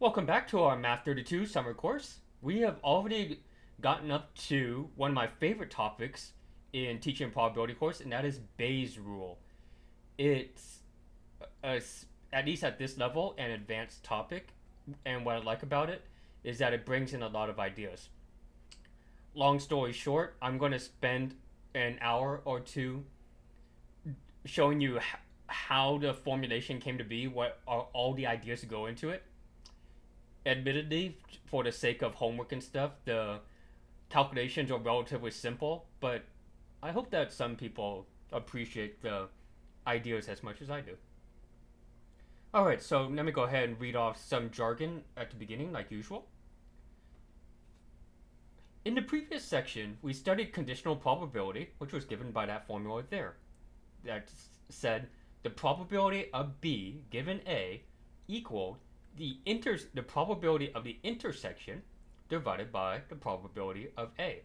Welcome back to our Math 32 summer course. We have already gotten up to one of my favorite topics in teaching probability course, and that is Bayes' rule. It's, a, at least at this level, an advanced topic, and what I like about it is that it brings in a lot of ideas. Long story short, I'm going to spend an hour or two showing you how the formulation came to be, what are all the ideas that go into it. Admittedly, for the sake of homework and stuff, the calculations are relatively simple, but I hope that some people appreciate the ideas as much as I do. Alright, so let me go ahead and read off some jargon at the beginning, like usual. In the previous section, we studied conditional probability, which was given by that formula there. That said, the probability of B given A equaled the probability of the intersection divided by the probability of A.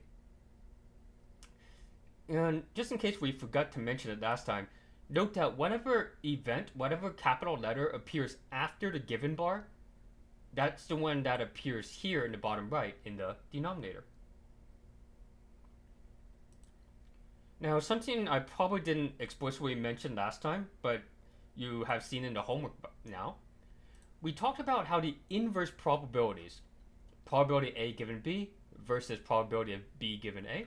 And just in case we forgot to mention it last time, note that whatever event, whatever capital letter appears after the given bar, that's the one that appears here in the bottom right in the denominator. Now, something I probably didn't explicitly mention last time, but you have seen in the homework now, we talked about how the inverse probabilities, probability A given B versus probability of B given A,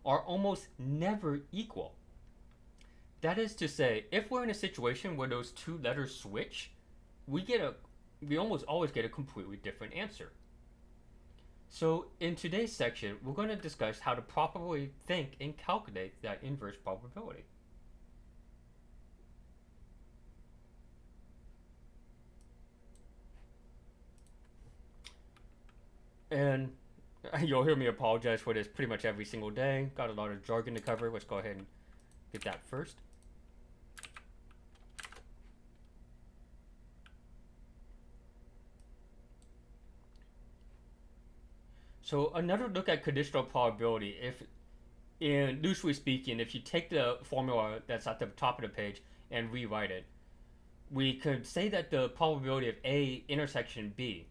are almost never equal. That is to say, if we're in a situation where those two letters switch, we almost always get a completely different answer. So in today's section, we're going to discuss how to properly think and calculate that inverse probability. And you'll hear me apologize for this pretty much every single day. Got a lot of jargon to cover. Let's go ahead and get that first. So another look at conditional probability. If, in loosely speaking, if you take the formula that's at the top of the page and rewrite it, we could say that the probability of A intersection B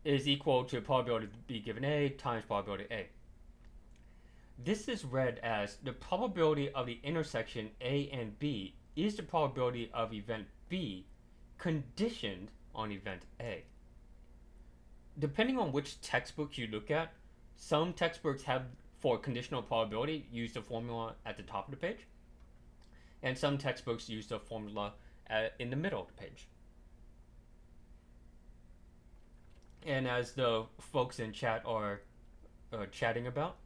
is equal to probability of B given A times probability A. This is read as the probability of the intersection A and B is the probability of event B conditioned on event A. Depending on which textbook you look at, some textbooks have, for conditional probability, use the formula at the top of the page, and some textbooks use the formula in the middle of the page. And as the folks in chat are chatting about,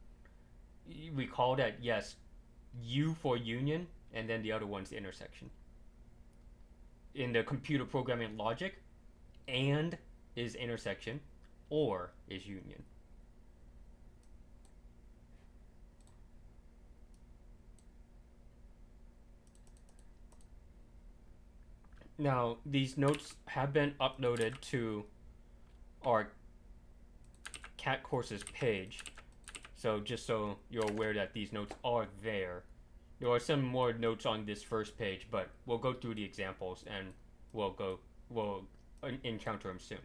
we call that, yes, U for union, and then the other one's the intersection. In the computer programming logic, and is intersection, or is union. Now, these notes have been uploaded to our CAT courses page, so just so you're aware that these notes are there. There are some more notes on this first page, but we'll go through the examples and we'll encounter them soon.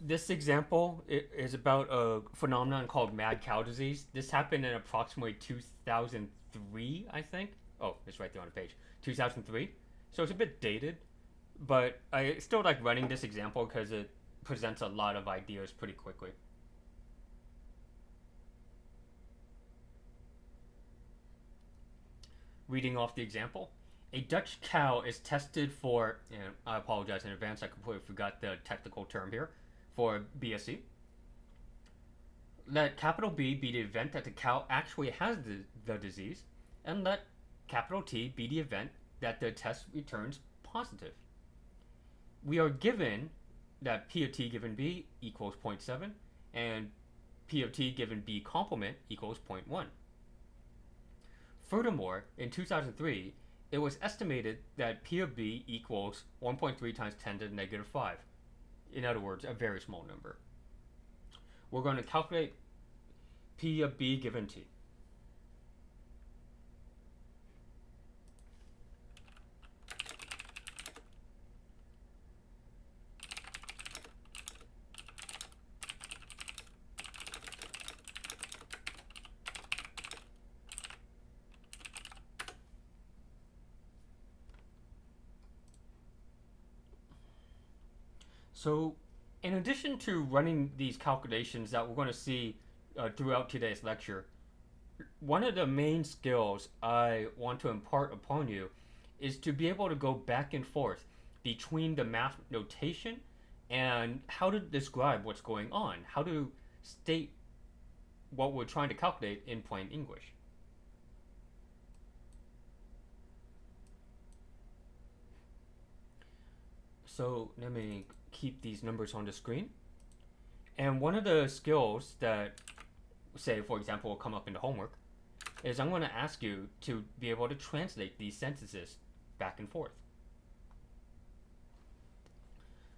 This example is about a phenomenon called mad cow disease. This happened in approximately 2003, I think. Oh, it's right there on the page. 2003. So it's a bit dated, but I still like running this example because it presents a lot of ideas pretty quickly. Reading off the example. A Dutch cow is tested for, and I apologize in advance, I completely forgot the technical term here, for BSE. Let capital B be the event that the cow actually has the disease, and let capital T be the event that the test returns positive. We are given that P of T given B equals 0.7 and P of T given B complement equals 0.1. Furthermore, in 2003, it was estimated that P of B equals 1.3 times 10 to the negative 5. In other words, a very small number. we're going to calculate P of B given T. So, in addition to running these calculations that we're going to see throughout today's lecture, one of the main skills I want to impart upon you is to be able to go back and forth between the math notation and how to describe what's going on, how to state what we're trying to calculate in plain English. So let me keep these numbers on the screen. And one of the skills that, say, for example, will come up in the homework is I'm going to ask you to be able to translate these sentences back and forth.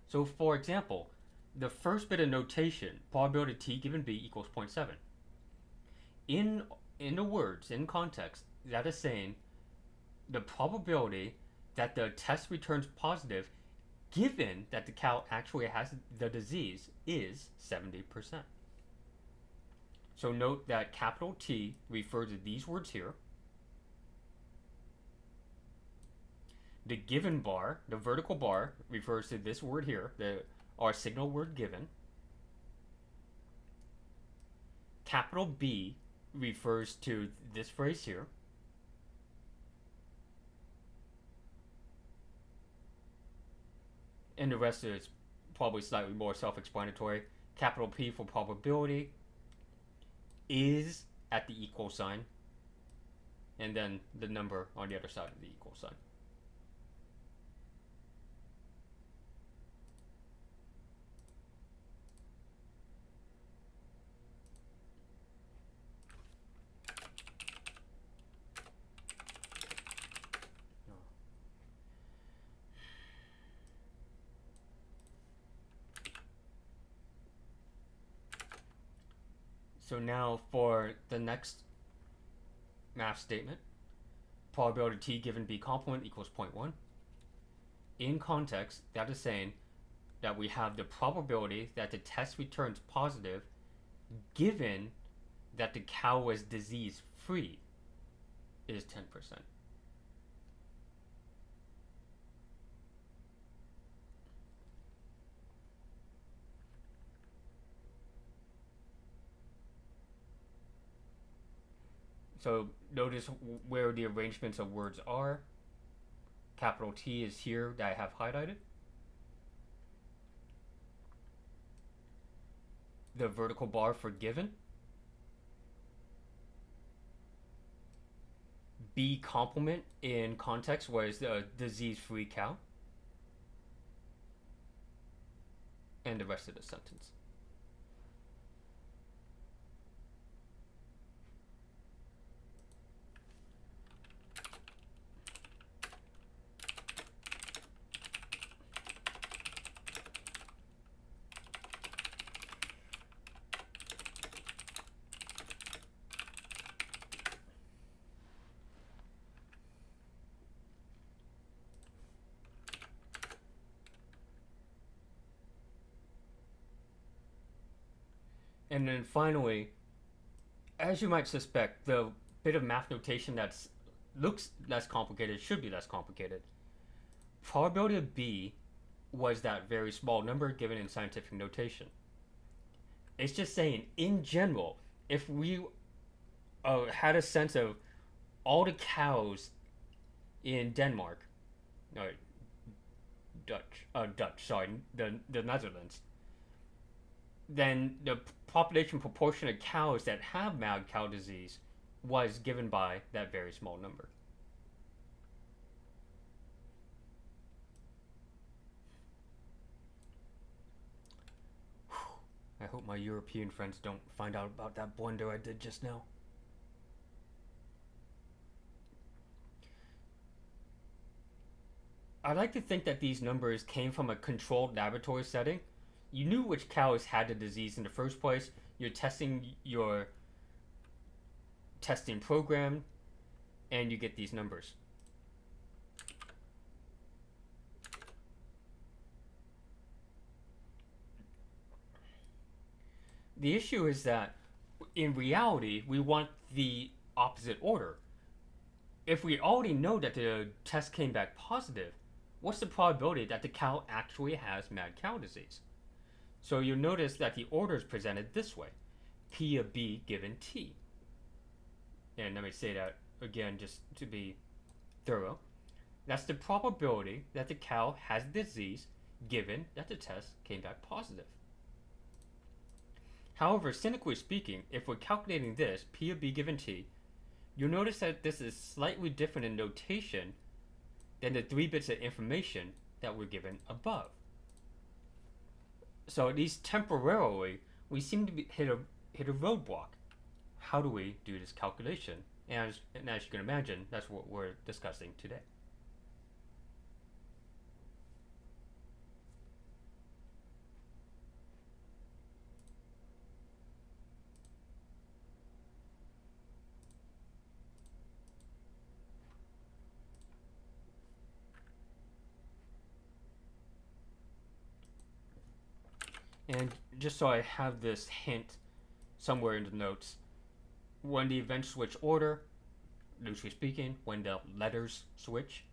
So, for example, the first bit of notation, probability T given B equals 0.7. In the words, in context, that is saying the probability that the test returns positive given that the cow actually has the disease is 70%. So note that capital T refers to these words here. The given bar, the vertical bar, refers to this word here, our signal word given. Capital B refers to this phrase here. And the rest is probably slightly more self-explanatory. Capital P for probability is at the equal sign, and then the number on the other side of the equal sign. So now for the next math statement, probability T given B complement equals 0.1. In context, that is saying that we have the probability that the test returns positive given that the cow was disease free is 10%. So notice where the arrangements of words are. Capital T is here that I have highlighted. The vertical bar for given. B complement in context was the disease-free cow. And the rest of the sentence. And then finally, as you might suspect, the bit of math notation that looks less complicated should be less complicated. Probability of B was that very small number given in scientific notation. It's just saying, in general, if we had a sense of all the cows in Denmark, the Netherlands, then the population proportion of cows that have mad cow disease was given by that very small number. I hope my European friends don't find out about that blunder I did just now. I like to think that these numbers came from a controlled laboratory setting. you knew which cows had the disease in the first place. You're testing your testing program, and you get these numbers. The issue is that in reality, we want the opposite order. If we already know that the test came back positive, what's the probability that the cow actually has mad cow disease? So you'll notice that the order is presented this way: P of B given T. And let me say that again just to be thorough. That's the probability that the cow has disease given that the test came back positive. However, cynically speaking, if we're calculating this, P of B given T, you'll notice that this is slightly different in notation than the 3 bits of information that were given above. So at least temporarily, we seem to hit a roadblock. How do we do this calculation? And as you can imagine, that's what we're discussing today. And just so I have this hint somewhere in the notes, when the events switch order, loosely speaking, when the letters switch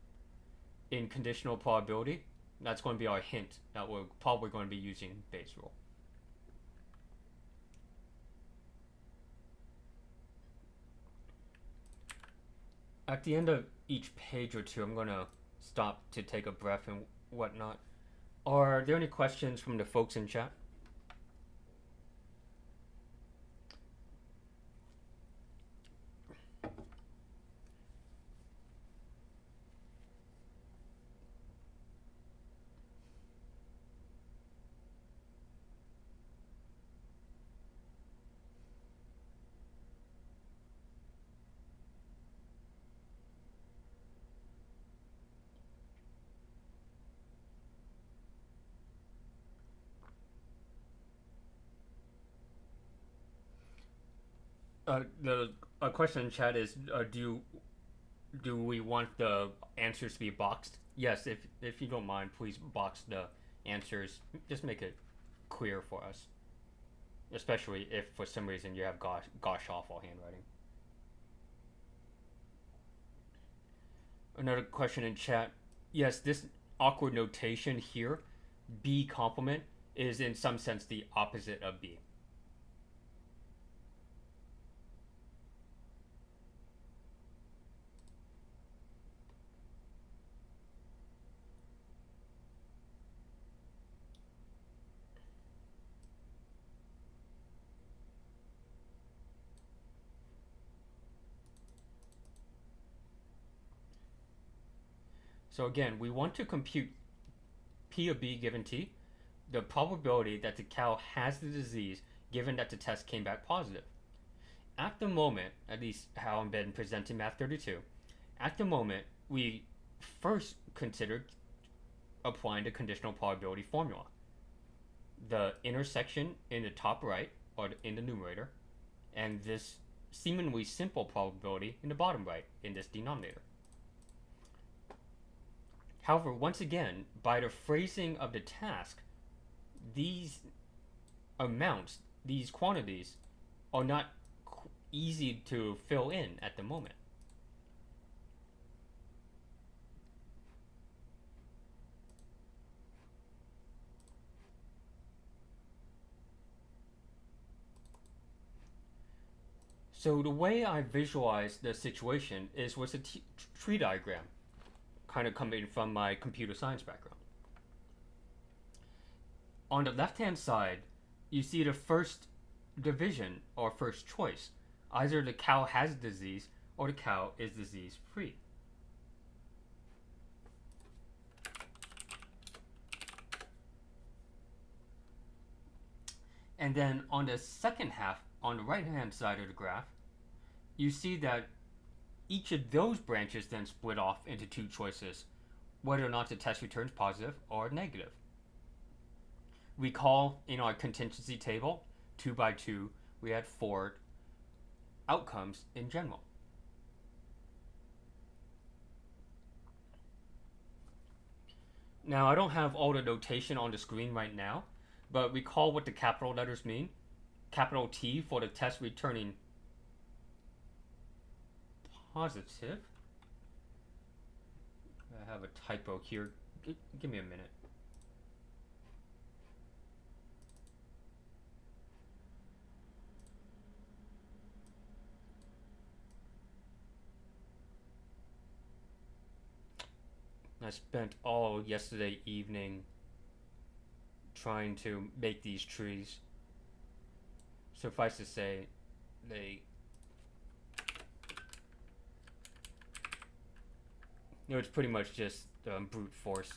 in conditional probability, that's going to be our hint that we're probably going to be using Bayes' rule. At the end of each page or two, I'm going to stop to take a breath and whatnot. Are there any questions from the folks in chat? The question in chat is, do we want the answers to be boxed? Yes, if you don't mind, please box the answers. Just make it clear for us, especially if for some reason you have gosh awful handwriting. Another question in chat. Yes, this awkward notation here, B complement, is in some sense the opposite of B. So again, we want to compute P of B given T, the probability that the cow has the disease given that the test came back positive. At the moment, at least how I'm been presenting Math 32, at the moment, we first considered applying the conditional probability formula. The intersection in the top right, or in the numerator, and this seemingly simple probability in the bottom right, in this denominator. However, once again, by the phrasing of the task, these amounts, these quantities, are not easy to fill in at the moment. So the way I visualize the situation is with a tree diagram, kind of coming from my computer science background. On the left-hand side, you see the first division or first choice. Either the cow has disease or the cow is disease-free. And then on the second half, on the right-hand side of the graph, you see that each of those branches then split off into two choices, whether or not the test returns positive or negative. we call in our contingency table 2 by 2, we had 4 outcomes in general. Now, I don't have all the notation on the screen right now, but recall what the capital letters mean. Capital T for the test returning positive. I have a typo here. Give me a minute. I spent all yesterday evening trying to make these trees. Suffice to say, they it's pretty much just brute force.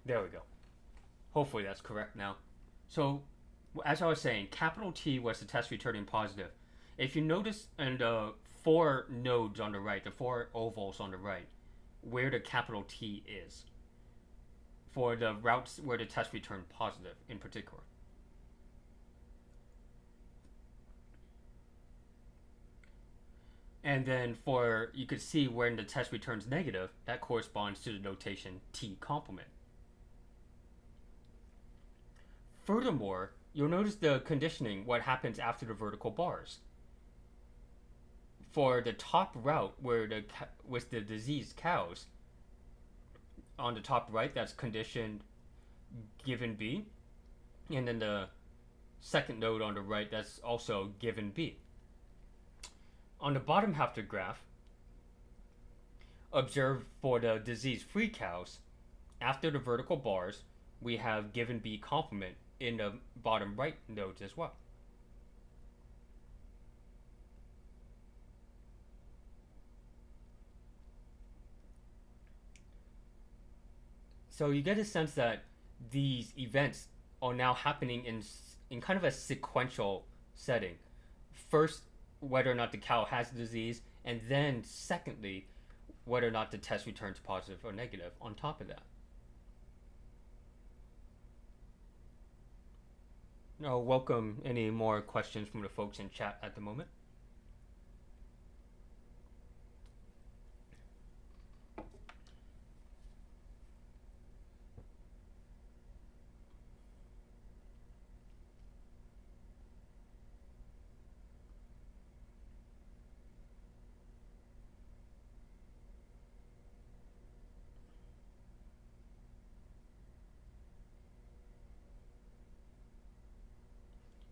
There we go. Hopefully that's correct now. So, as I was saying, capital T was the test returning positive. If you notice in the 4 nodes on the right, the 4 ovals on the right, where the capital T is, for the routes where the test returned positive in particular. And then you could see when the test returns negative, that corresponds to the notation T complement. Furthermore, you'll notice the conditioning, what happens after the vertical bars. For the top route where with the diseased cows, on the top right, that's conditioned given B. And then the second node on the right, that's also given B. On the bottom half of the graph, observe for the disease-free cows, after the vertical bars, we have given B complement in the bottom right nodes as well. So you get a sense that these events are now happening in kind of a sequential setting. First, whether or not the cow has the disease, and then secondly, whether or not the test returns positive or negative on top of that. Now, welcome any more questions from the folks in chat at the moment.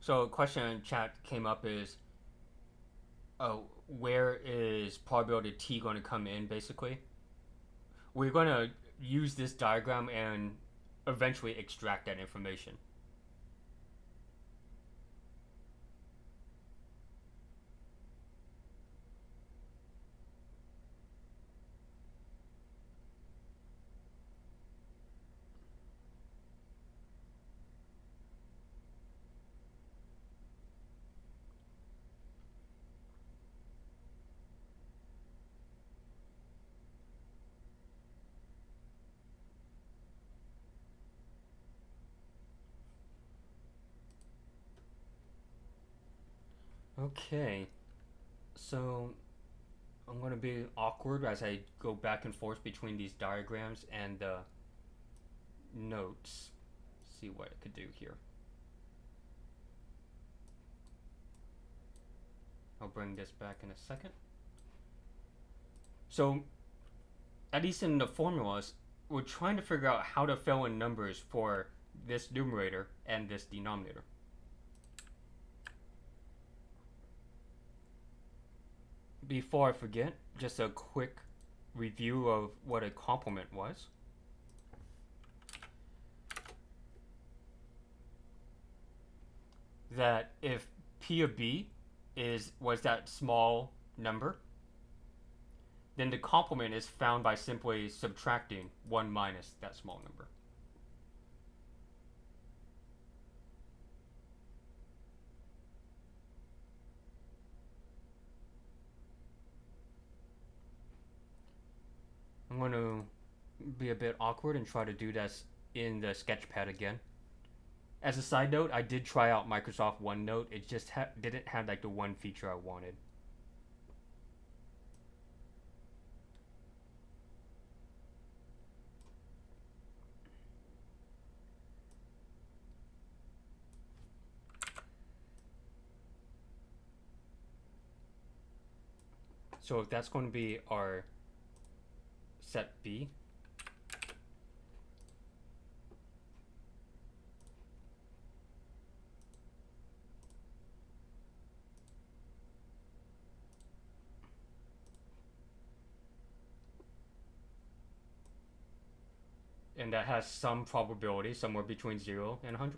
So a question in chat came up is, where is probability T going to come in, basically? We're going to use this diagram and eventually extract that information. Okay, so I'm going to be awkward as I go back and forth between these diagrams and the notes. See what I could do here. I'll bring this back in a second. So, at least in the formulas, we're trying to figure out how to fill in numbers for this numerator and this denominator. before I forget, just a quick review of what a complement was. That if P of B was that small number, then the complement is found by simply subtracting 1 minus that small number. I'm going to be a bit awkward and try to do this in the sketchpad again. As a side note, I did try out Microsoft OneNote. It just didn't have like the one feature I wanted. So if that's going to be our set B, and that has some probability, somewhere between 0 and 100%.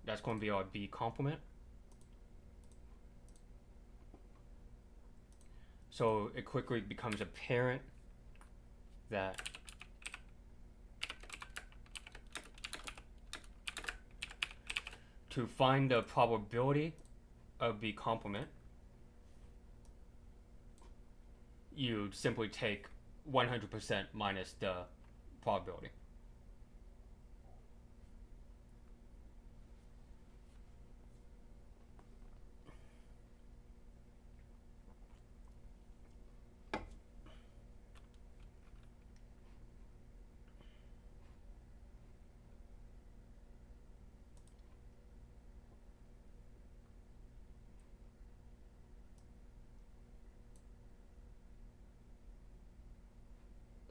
That's going to be our B complement. So it quickly becomes apparent that to find the probability of B complement, you simply take 100% minus the probability.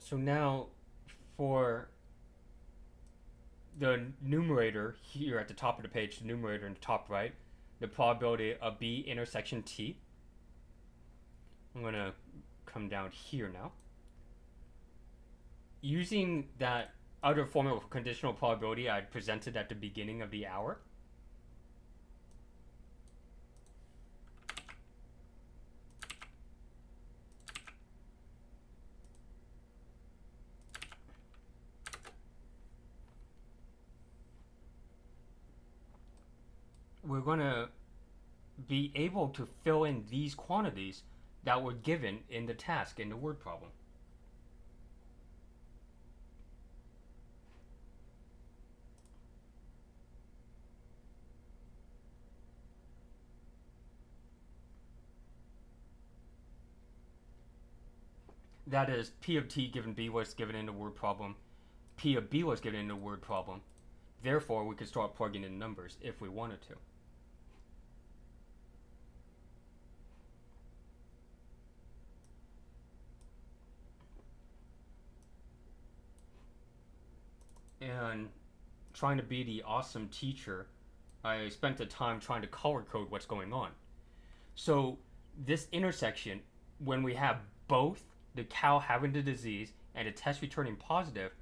So now for the numerator here at the top of the page, the numerator in the top right, the probability of B intersection T. I'm going to come down here now. Using that other formula of conditional probability I presented at the beginning of the hour, we're going to be able to fill in these quantities that were given in the task in the word problem. That is, P of T given B was given in the word problem. P of B was given in the word problem. Therefore, we could start plugging in numbers if we wanted to. And trying to be the awesome teacher, I spent the time trying to color code what's going on. So this intersection, when we have both the cow having the disease and the test returning positive,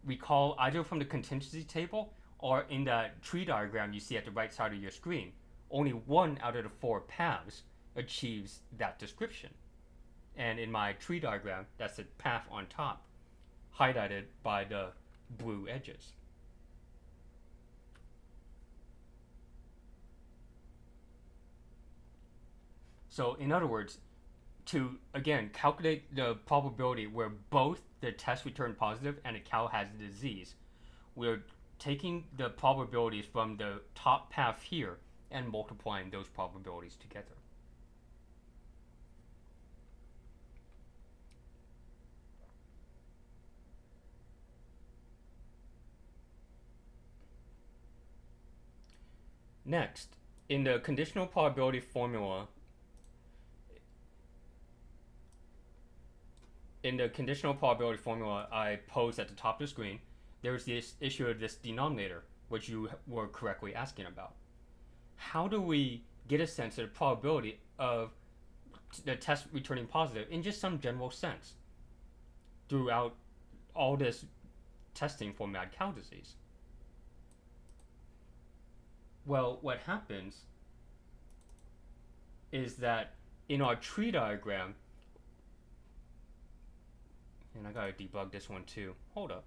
recall either from the contingency table or in the tree diagram you see at the right side of your screen, only one out of the 4 paths achieves that description. And in my tree diagram, that's the path on top, highlighted by the blue edges. So in other words, to again calculate the probability where both the test returned positive and the cow has the disease, we're taking the probabilities from the top path here and multiplying those probabilities together. Next, in the conditional probability formula, in the conditional probability formula I posed at the top of the screen, there's this issue of this denominator, which you were correctly asking about. How do we get a sense of the probability of the test returning positive in just some general sense throughout all this testing for mad cow disease? Well, what happens is that in our tree diagram, and I gotta debug this one too. Hold up.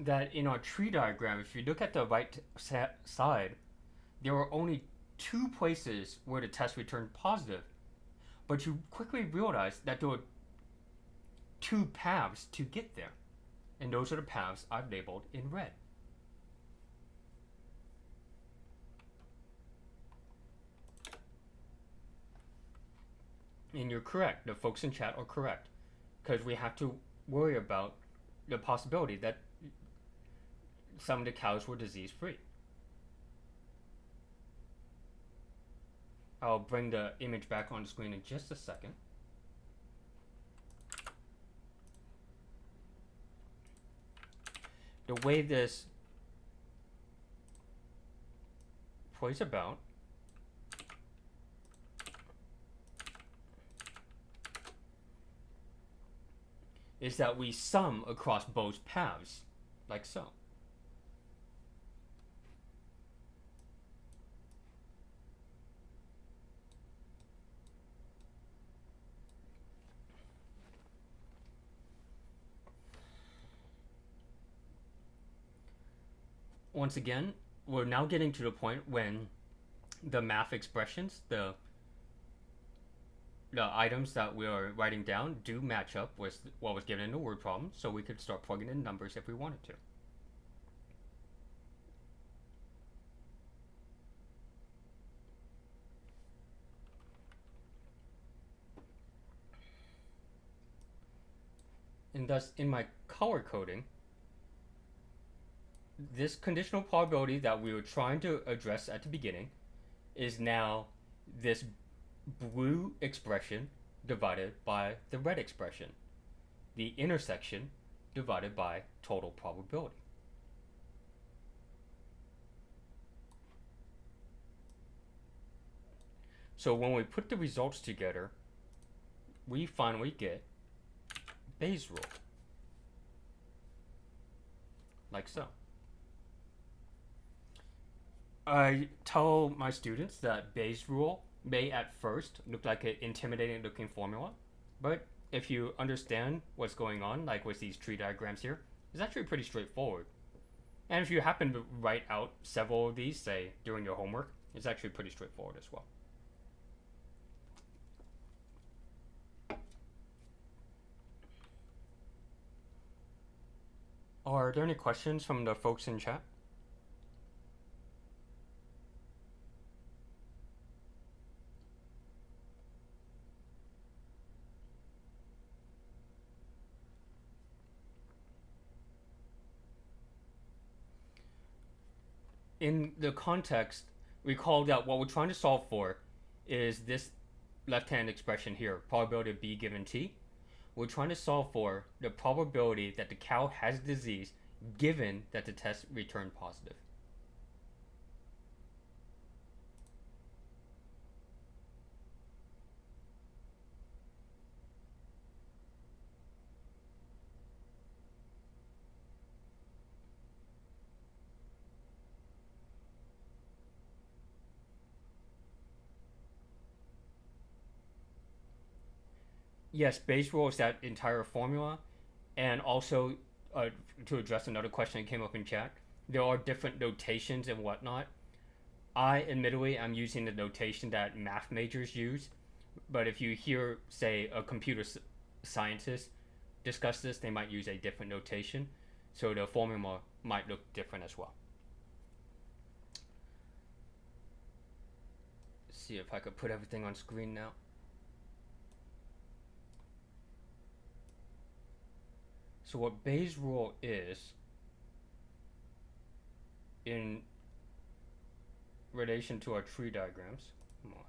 That in our tree diagram, if you look at the right side, there were only two places where the test returned positive, but you quickly realize that there were two paths to get there, and those are the paths I've labeled in red. And you're correct. The folks in chat are correct, because we have to worry about the possibility that some of the cows were disease free. I'll bring the image back on the screen in just a second. The way this plays about is that we sum across both paths, like so. Once again, we're now getting to the point when the math expressions, the items that we are writing down do match up with what was given in the word problem, so we could start plugging in numbers if we wanted to. And thus, in my color coding, this conditional probability that we were trying to address at the beginning is now this blue expression divided by the red expression, the intersection divided by total probability. So when we put the results together, we finally get Bayes' rule, like so. I tell my students that Bayes' rule may at first look like an intimidating looking formula, but if you understand what's going on, like with these tree diagrams here, it's actually pretty straightforward. And if you happen to write out several of these, say, during your homework, it's actually pretty straightforward as well. Are there any questions from the folks in chat? In the context, recall that what we're trying to solve for is this left-hand expression here, probability of B given T. We're trying to solve for the probability that the cow has disease given that the test returned positive. Yes, Bayes' rule is that entire formula, and also uh, to address another question that came up in chat, there are different notations and whatnot. I admittedly am using the notation that math majors use, but if you hear, say, a scientist discuss this, they might use a different notation, so the formula might look different as well. Let's see if I could put everything on screen now. So what Bayes' rule is in relation to our tree diagrams. Come on.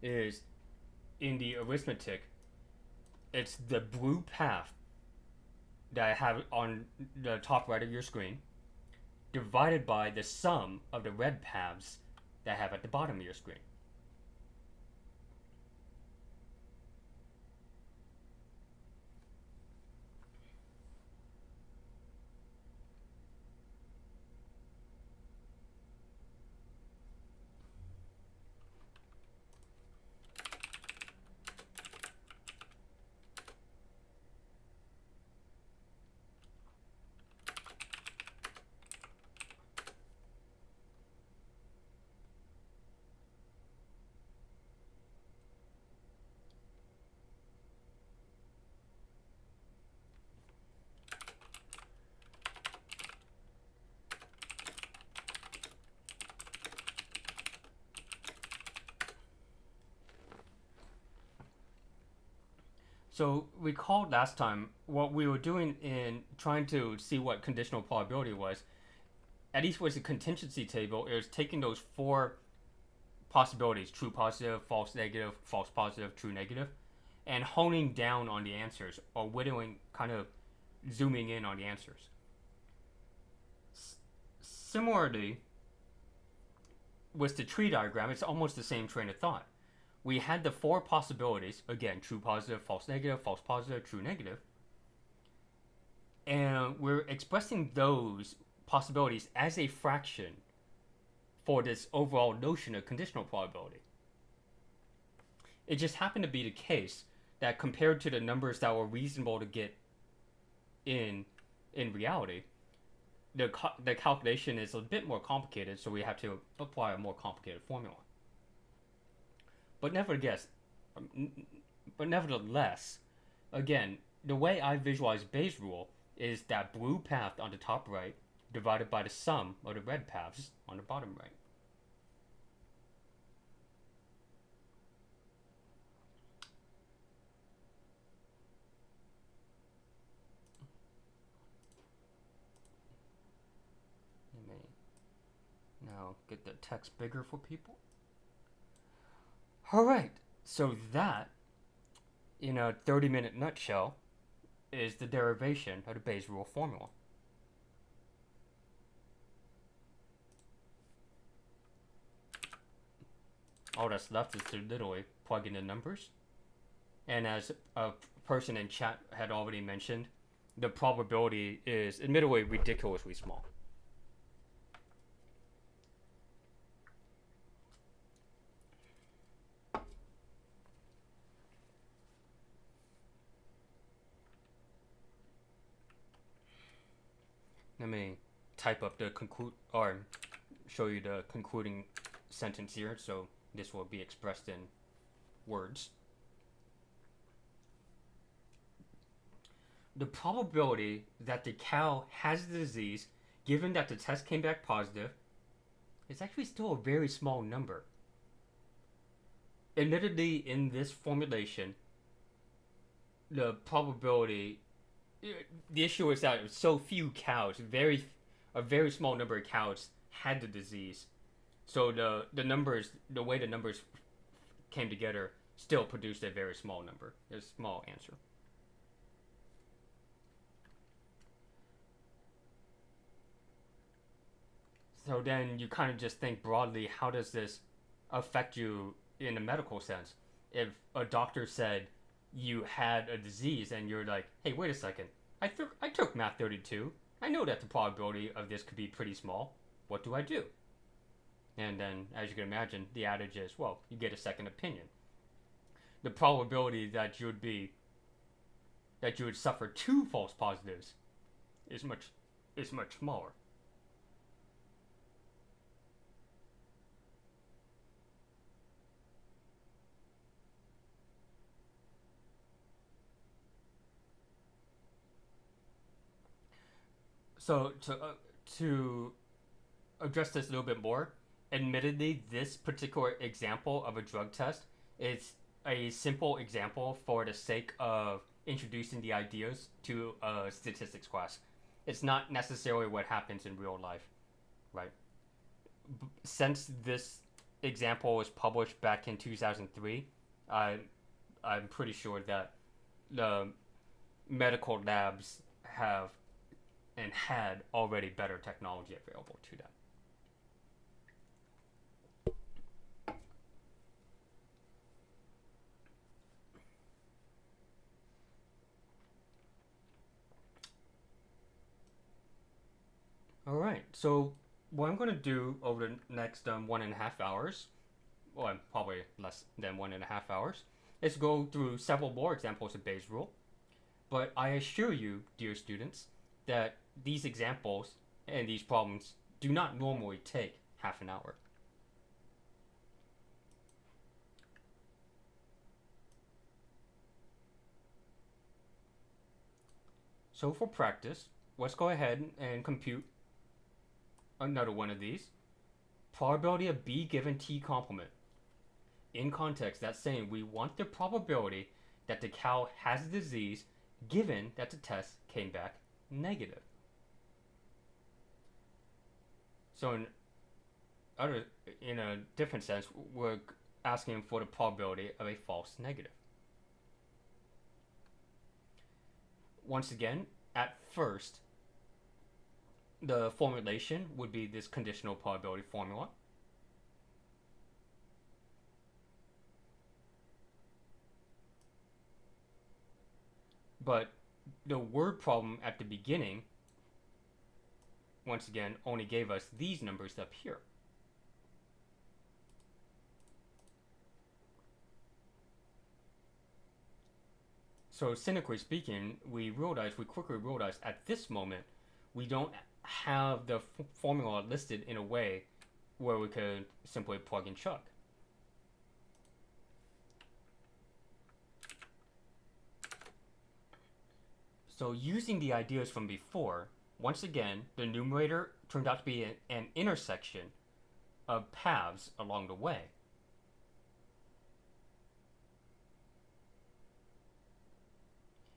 Is in the arithmetic, it's the blue path that I have on the top right of your screen divided by the sum of the red paths that I have at the bottom of your screen. So recall last time what we were doing in trying to see what conditional probability was. At least was a contingency table. It was taking those four possibilities: true positive, false negative, false positive, true negative, and honing down on the answers, or whittling, kind of zooming in on the answers. Similarly, with the tree diagram, it's almost the same train of thought. We had the four possibilities, again, true positive, false positive, true negative, and we're expressing those possibilities as a fraction for this overall notion of conditional probability. It just happened to be the case that compared to the numbers that were reasonable to get in reality, the calculation is a bit more complicated, so we have to apply a more complicated formula. But nevertheless, again, the way I visualize Bayes' rule is that blue path on the top right divided by the sum of the red paths on the bottom right. Let me now get the text bigger for people. Alright, so that, in a 30-minute nutshell, is the derivation of the Bayes' rule formula. All that's left is to literally plug in the numbers. And as a person in chat had already mentioned, the probability is admittedly ridiculously small. Let me type up the or show you the concluding sentence here, so this will be expressed in words. The probability that the cow has the disease, given that the test came back positive, is actually still a very small number. Admittedly, in this formulation, the probability, the issue is that so few cows, a very small number of cows had the disease. So the numbers, the way the numbers came together, still produced a very small number, a small answer. So then you kind of just think broadly, how does this affect you in a medical sense? If a doctor said you had a disease and you're like, hey, wait a second, I took Math 32. I know that the probability of this could be pretty small. What do I do? And then, as you can imagine, the adage is, well, you get a second opinion. The probability that you would suffer two false positives is much smaller. So to address this a little bit more, admittedly, this particular example of a drug test is a simple example for the sake of introducing the ideas to a statistics class. It's not necessarily what happens in real life, right? Since this example was published back in 2003, I'm pretty sure that the medical labs have and had already better technology available to them. All right. So what I'm going to do over the next 1.5 hours, well, probably less than 1.5 hours, is go through several more examples of Bayes' rule. But I assure you, dear students, that these examples and these problems do not normally take half an hour. So for practice, let's go ahead and compute another one of these. Probability of B given T complement. In context, that's saying we want the probability that the cow has the disease given that the test came back negative. So in a different sense, we're asking for the probability of a false negative. Once again, at first, the formulation would be this conditional probability formula. But the word problem at the beginning, once again, only gave us these numbers up here. So cynically speaking, we quickly realized at this moment, we don't have the formula listed in a way where we could simply plug and chug. So using the ideas from before, once again, the numerator turned out to be an intersection of paths along the way.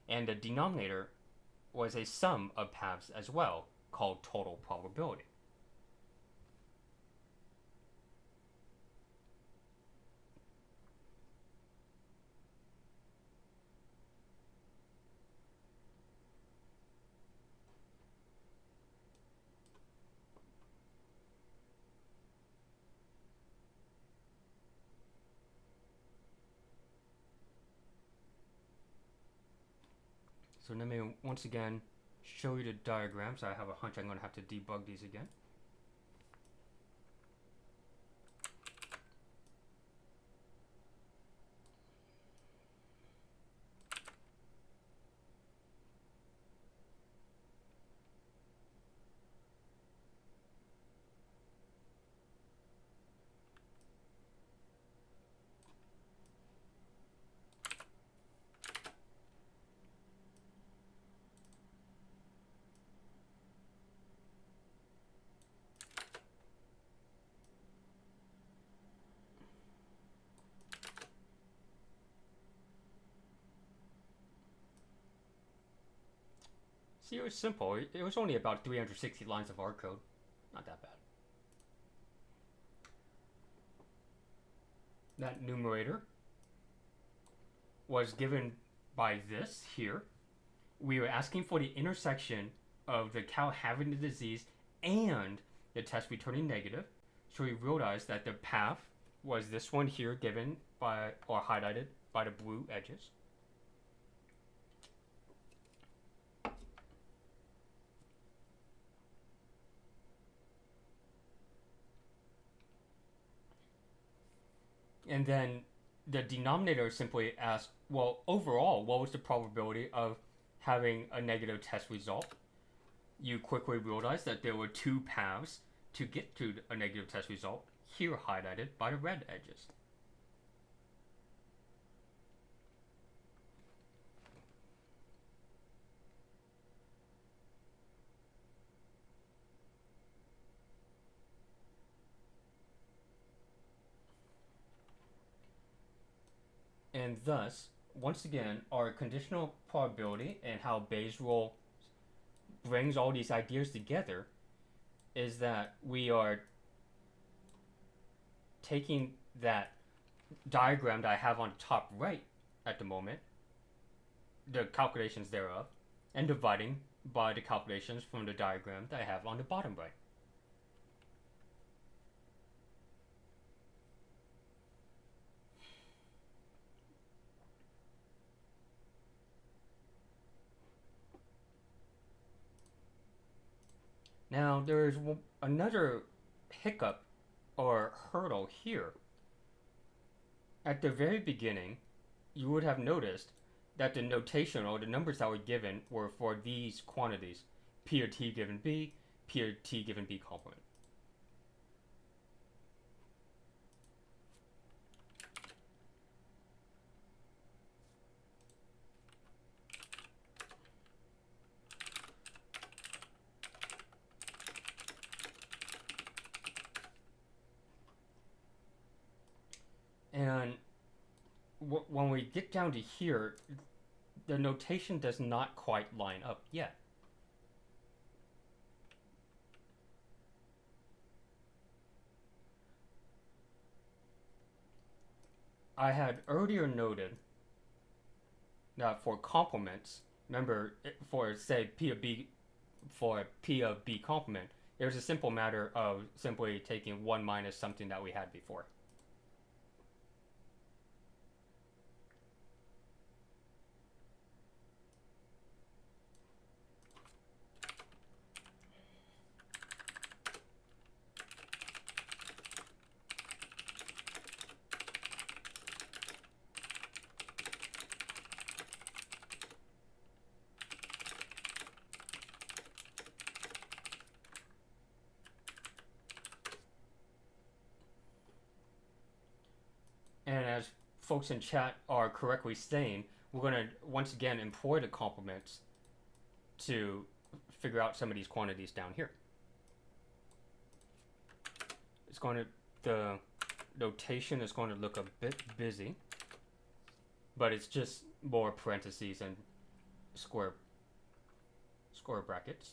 And the denominator was a sum of paths as well, called total probability. So let me once again show you the diagrams. I have a hunch I'm going to have to debug these again. See, it was simple. It was only about 360 lines of R code. Not that bad. That numerator was given by this here. We were asking for the intersection of the cow having the disease and the test returning negative. So we realized that the path was this one here given by, or highlighted by the blue edges. And then the denominator simply asks, well, overall, what was the probability of having a negative test result? You quickly realize that there were two paths to get to a negative test result, here highlighted by the red edges. And thus, once again, our conditional probability and how Bayes' rule brings all these ideas together is that we are taking that diagram that I have on the top right at the moment, the calculations thereof, and dividing by the calculations from the diagram that I have on the bottom right. Now, there's another hiccup or hurdle here. At the very beginning, you would have noticed that the notation or the numbers that were given were for these quantities, P of T given B, P of T given B complement. And when we get down to here, the notation does not quite line up yet. I had earlier noted that for complements, remember, for say P of B, for P of B complement, it was a simple matter of simply taking 1 minus something that we had before. And as folks in chat are correctly saying, we're going to once again employ the complements to figure out some of these quantities down here. It's going to, the notation is going to look a bit busy, but it's just more parentheses and square brackets.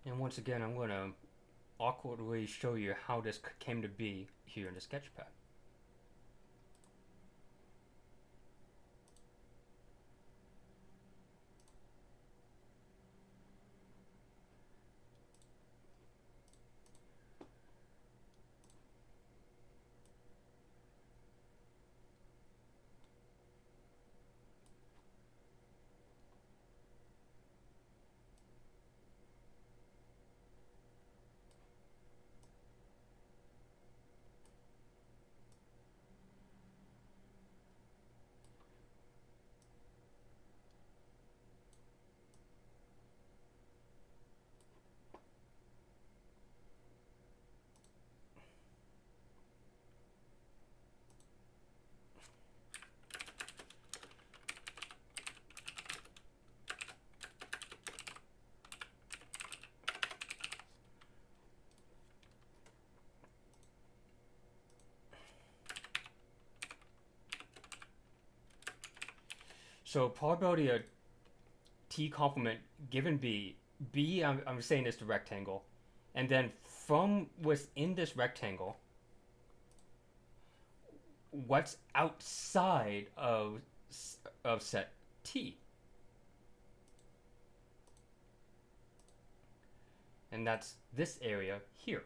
And once again, I'm going to awkwardly show you how this came to be here in the sketchpad. So probability of T complement given B, I'm saying is the rectangle, and then from within this rectangle, what's outside of set T. And that's this area here.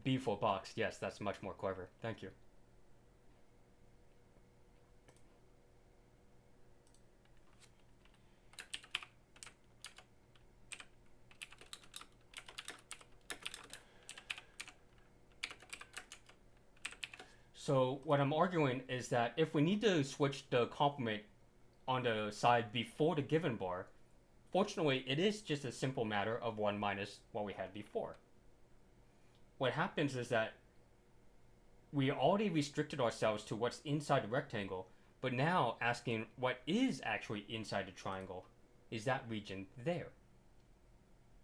B for box. Yes, that's much more clever. Thank you. So what I'm arguing is that if we need to switch the complement on the side before the given bar, fortunately it is just a simple matter of 1 minus what we had before. What happens is that we already restricted ourselves to what's inside the rectangle, but now asking what is actually inside the triangle is that region there.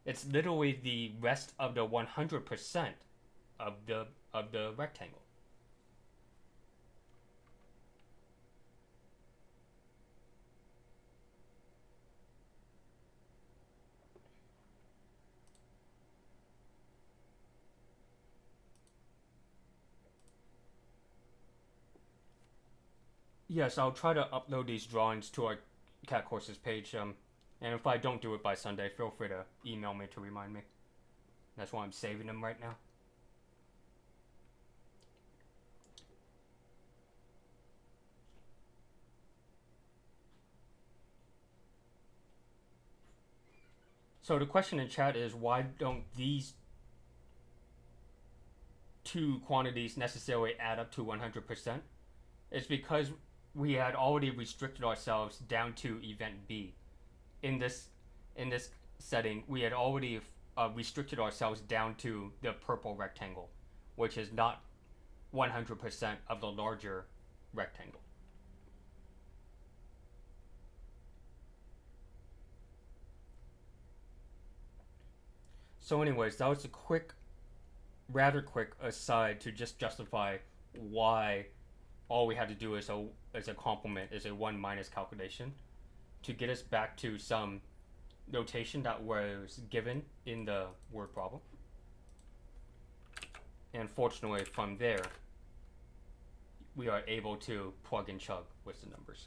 It's literally the rest of the 100% of the rectangle. Yes, I'll try to upload these drawings to our Cat Courses page. And if I don't do it by Sunday, feel free to email me to remind me. That's why I'm saving them right now. So the question in chat is, why don't these two quantities necessarily add up to 100%? It's because we had already restricted ourselves down to event B. In this setting, we had already restricted ourselves down to the purple rectangle, which is not 100% of the larger rectangle. So anyways, that was a rather quick aside to just justify why all we had to do is a complement is a 1 minus calculation to get us back to some notation that was given in the word problem. And fortunately, from there, we are able to plug and chug with the numbers.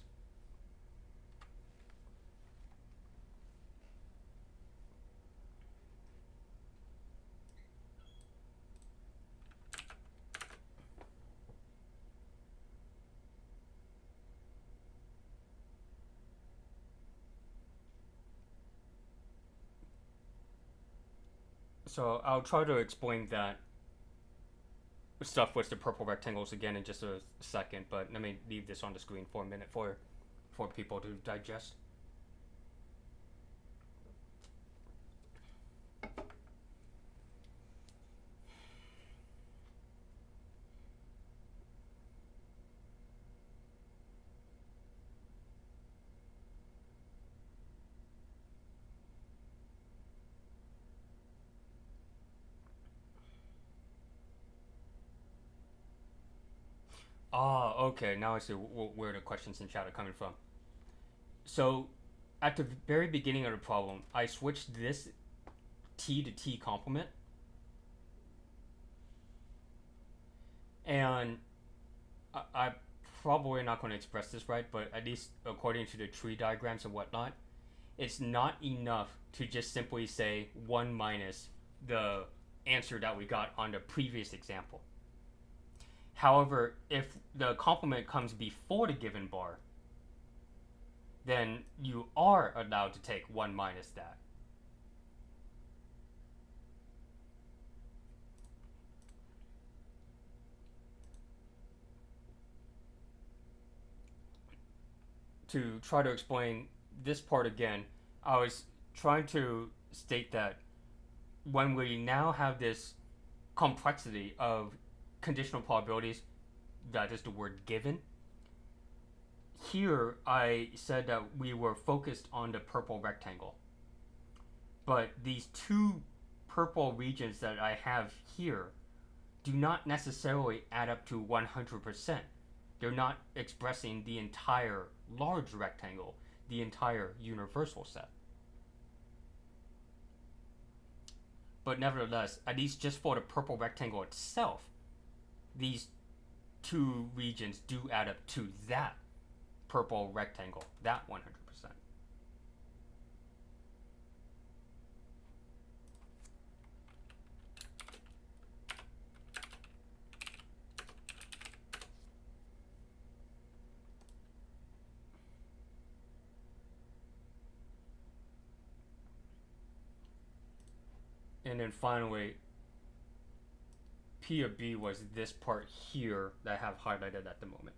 So I'll try to explain that stuff with the purple rectangles again in just a second, but let me leave this on the screen for a minute for people to digest. Ah, okay. Now I see where the questions in chat are coming from. So, at the very beginning of the problem, I switched this T to T complement, and I'm probably not going to express this right, but at least according to the tree diagrams and whatnot, it's not enough to just simply say 1 minus the answer that we got on the previous example. However, if the complement comes before the given bar, then you are allowed to take 1 minus that. To try to explain this part again, I was trying to state that when we now have this complexity of conditional probabilities, that is the word given, here I said that we were focused on the purple rectangle. But these two purple regions that I have here do not necessarily add up to 100%. They're not expressing the entire large rectangle, the entire universal set. but nevertheless, at least just for the purple rectangle itself, these two regions do add up to that purple rectangle, that 100%. And then finally, P of B was this part here that I have highlighted at the moment.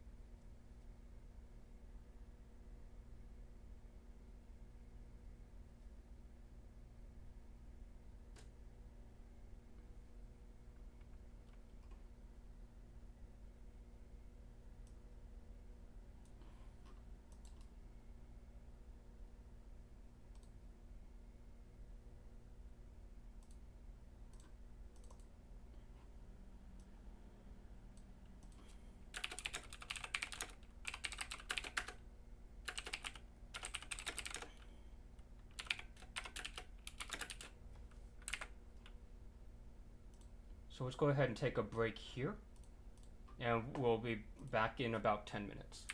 So let's go ahead and take a break here, and we'll be back in about 10 minutes.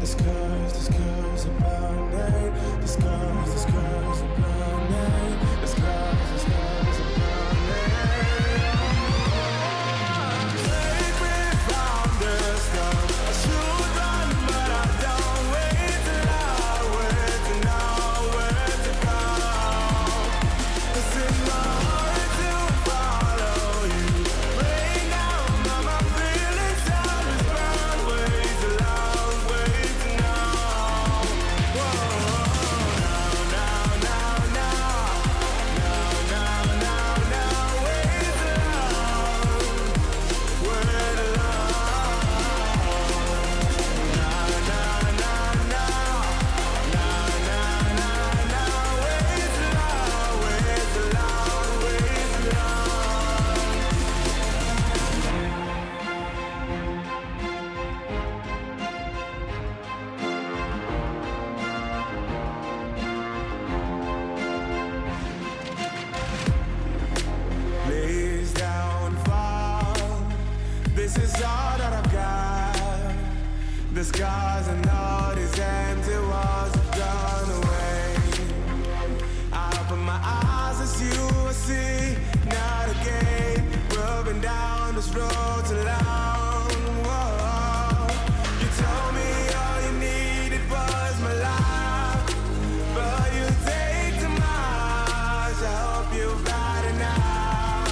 This girl's a blind date. This girl's a blind date. This girl's a blind date. Take me from the start. I should run, but I don't. Wait till where to go. It's in my heart to follow you. Rain down on my feelings, all is burn. Way too long, way too now. Whoa, now, way too long, way too Please don't fall. This is all that I've got. The scars and all these empty walls have gone away. I open my eyes as you I see. Not again. Moving down this road too long. Whoa. You told me all you needed was my life, but you take too much. I hope you've had enough.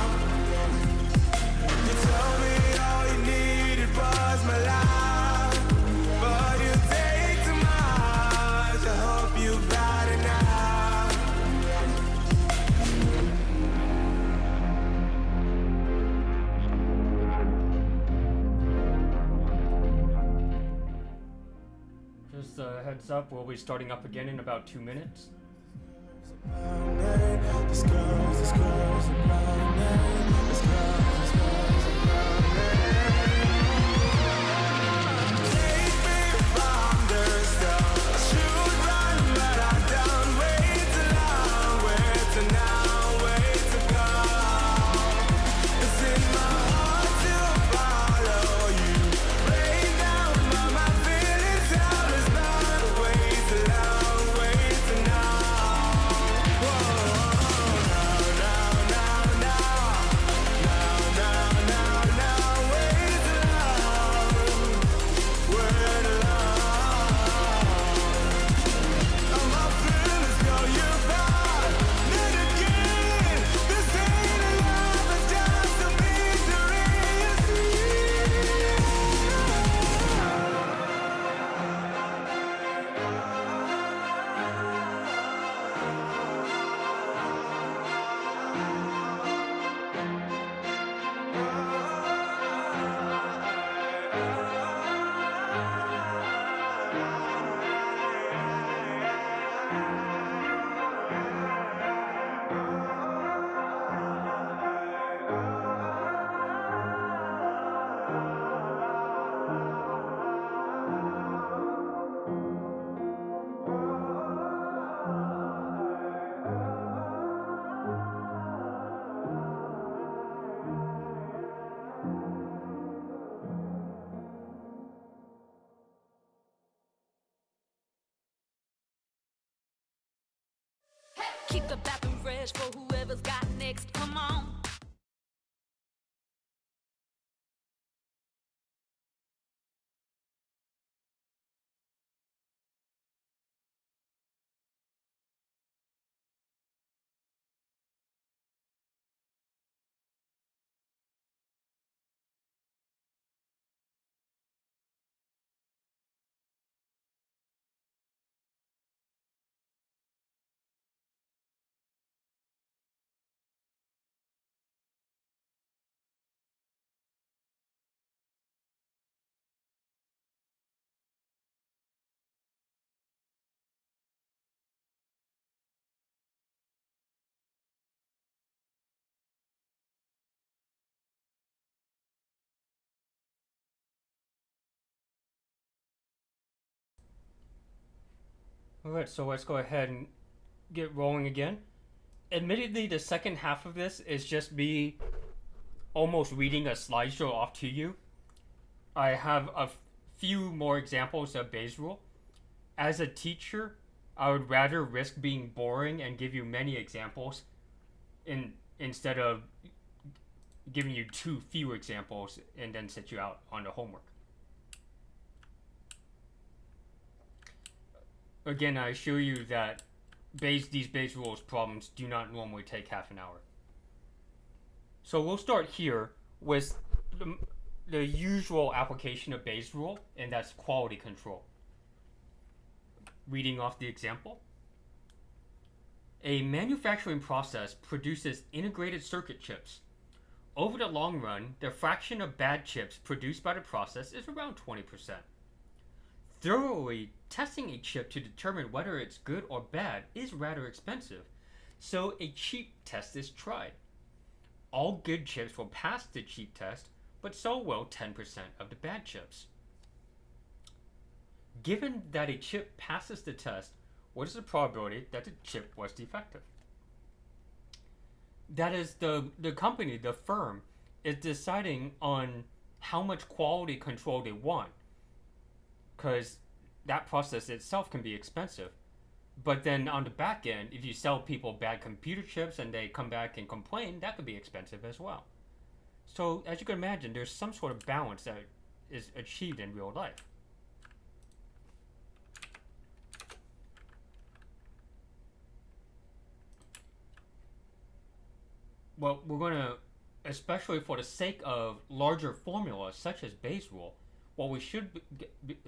You told me all you needed was my life, but you take too much. I hope you've had enough. Just a heads up, we'll be starting up again in about 2 minutes. This girl's a blind date. This girl's a blind date. Take me from the start. I should run, but I don't. Wait too long, wait till now, wait to go. It's in my heart to follow you. Rain down on my feelings, all is not. Way too long, way too now. Whoa, Keep the bathroom fresh for whoever's got next. Come on. Alright, so let's go ahead and get rolling again. Admittedly, the second half of this is just me almost reading a slideshow off to you. I have a few more examples of Bayes' rule. as a teacher, I would rather risk being boring and give you many examples instead of giving you too few examples and then set you out on the homework. Again, I assure you that these Bayes rules problems do not normally take half an hour. So we'll start here with the usual application of Bayes' rule, and that's quality control. Reading off the example. A manufacturing process produces integrated circuit chips. Over the long run, the fraction of bad chips produced by the process is around 20%. Thoroughly testing a chip to determine whether it's good or bad is rather expensive, so a cheap test is tried. All good chips will pass the cheap test, but so will 10% of the bad chips. Given that a chip passes the test, what is the probability that the chip was defective? That is, the company, the firm, is deciding on how much quality control they want, because that process itself can be expensive. But then on the back end, if you sell people bad computer chips and they come back and complain, that could be expensive as well. So as you can imagine, there's some sort of balance that is achieved in real life. Well, we're going to, especially for the sake of larger formulas such as Bayes' rule, what we should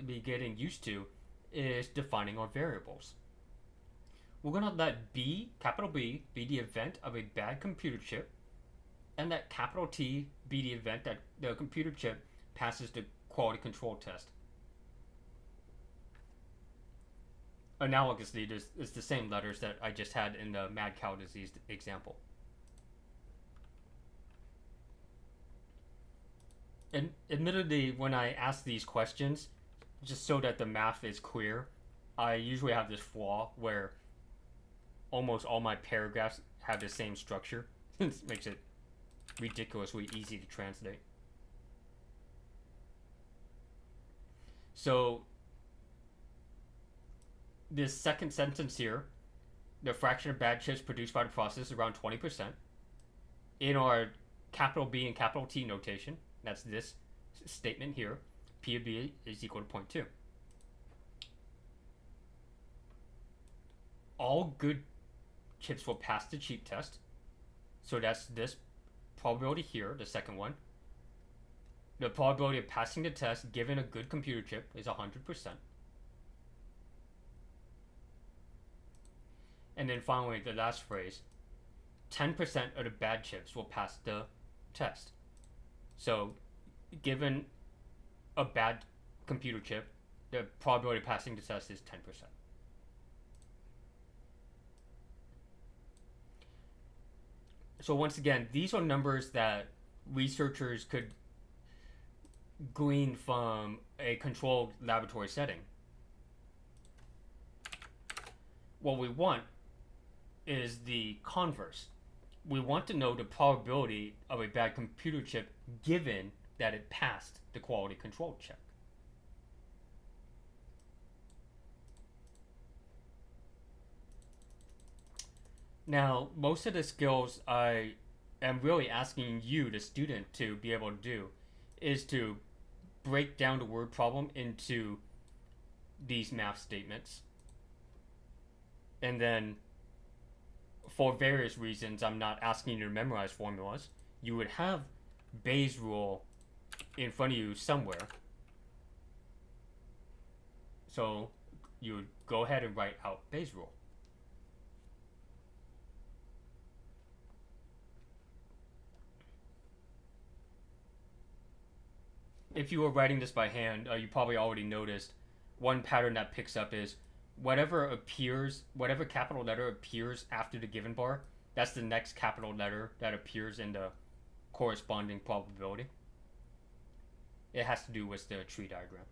be getting used to is defining our variables. We're going to let B, capital B, be the event of a bad computer chip, and let capital T be the event that the computer chip passes the quality control test. Analogously, it's the same letters that I just had in the mad cow disease example. And admittedly, when I ask these questions, just so that the math is clear, I usually have this flaw where almost all my paragraphs have the same structure. It makes it ridiculously easy to translate. So this second sentence here, the fraction of bad chips produced by the process is around 20%. In our capital B and capital T notation, that's this statement here, P of B is equal to 0.2. All good chips will pass the cheap test. So that's this probability here, the second one. The probability of passing the test given a good computer chip is 100%. And then finally, the last phrase, 10% of the bad chips will pass the test. So, given a bad computer chip, the probability of passing the test is 10%. So once again, these are numbers that researchers could glean from a controlled laboratory setting. What we want is the converse. We want to know the probability of a bad computer chip given that it passed the quality control check. Now, most of the skills I am really asking you, the student, to be able to do is to break down the word problem into these math statements. And then, for various reasons, I'm not asking you to memorize formulas. You would have Bayes' rule in front of you somewhere. So you would go ahead and write out Bayes' rule. If you were writing this by hand, you probably already noticed one pattern that picks up is whatever capital letter appears after the given bar, that's the next capital letter that appears in the corresponding probability. It has to do with the tree diagram.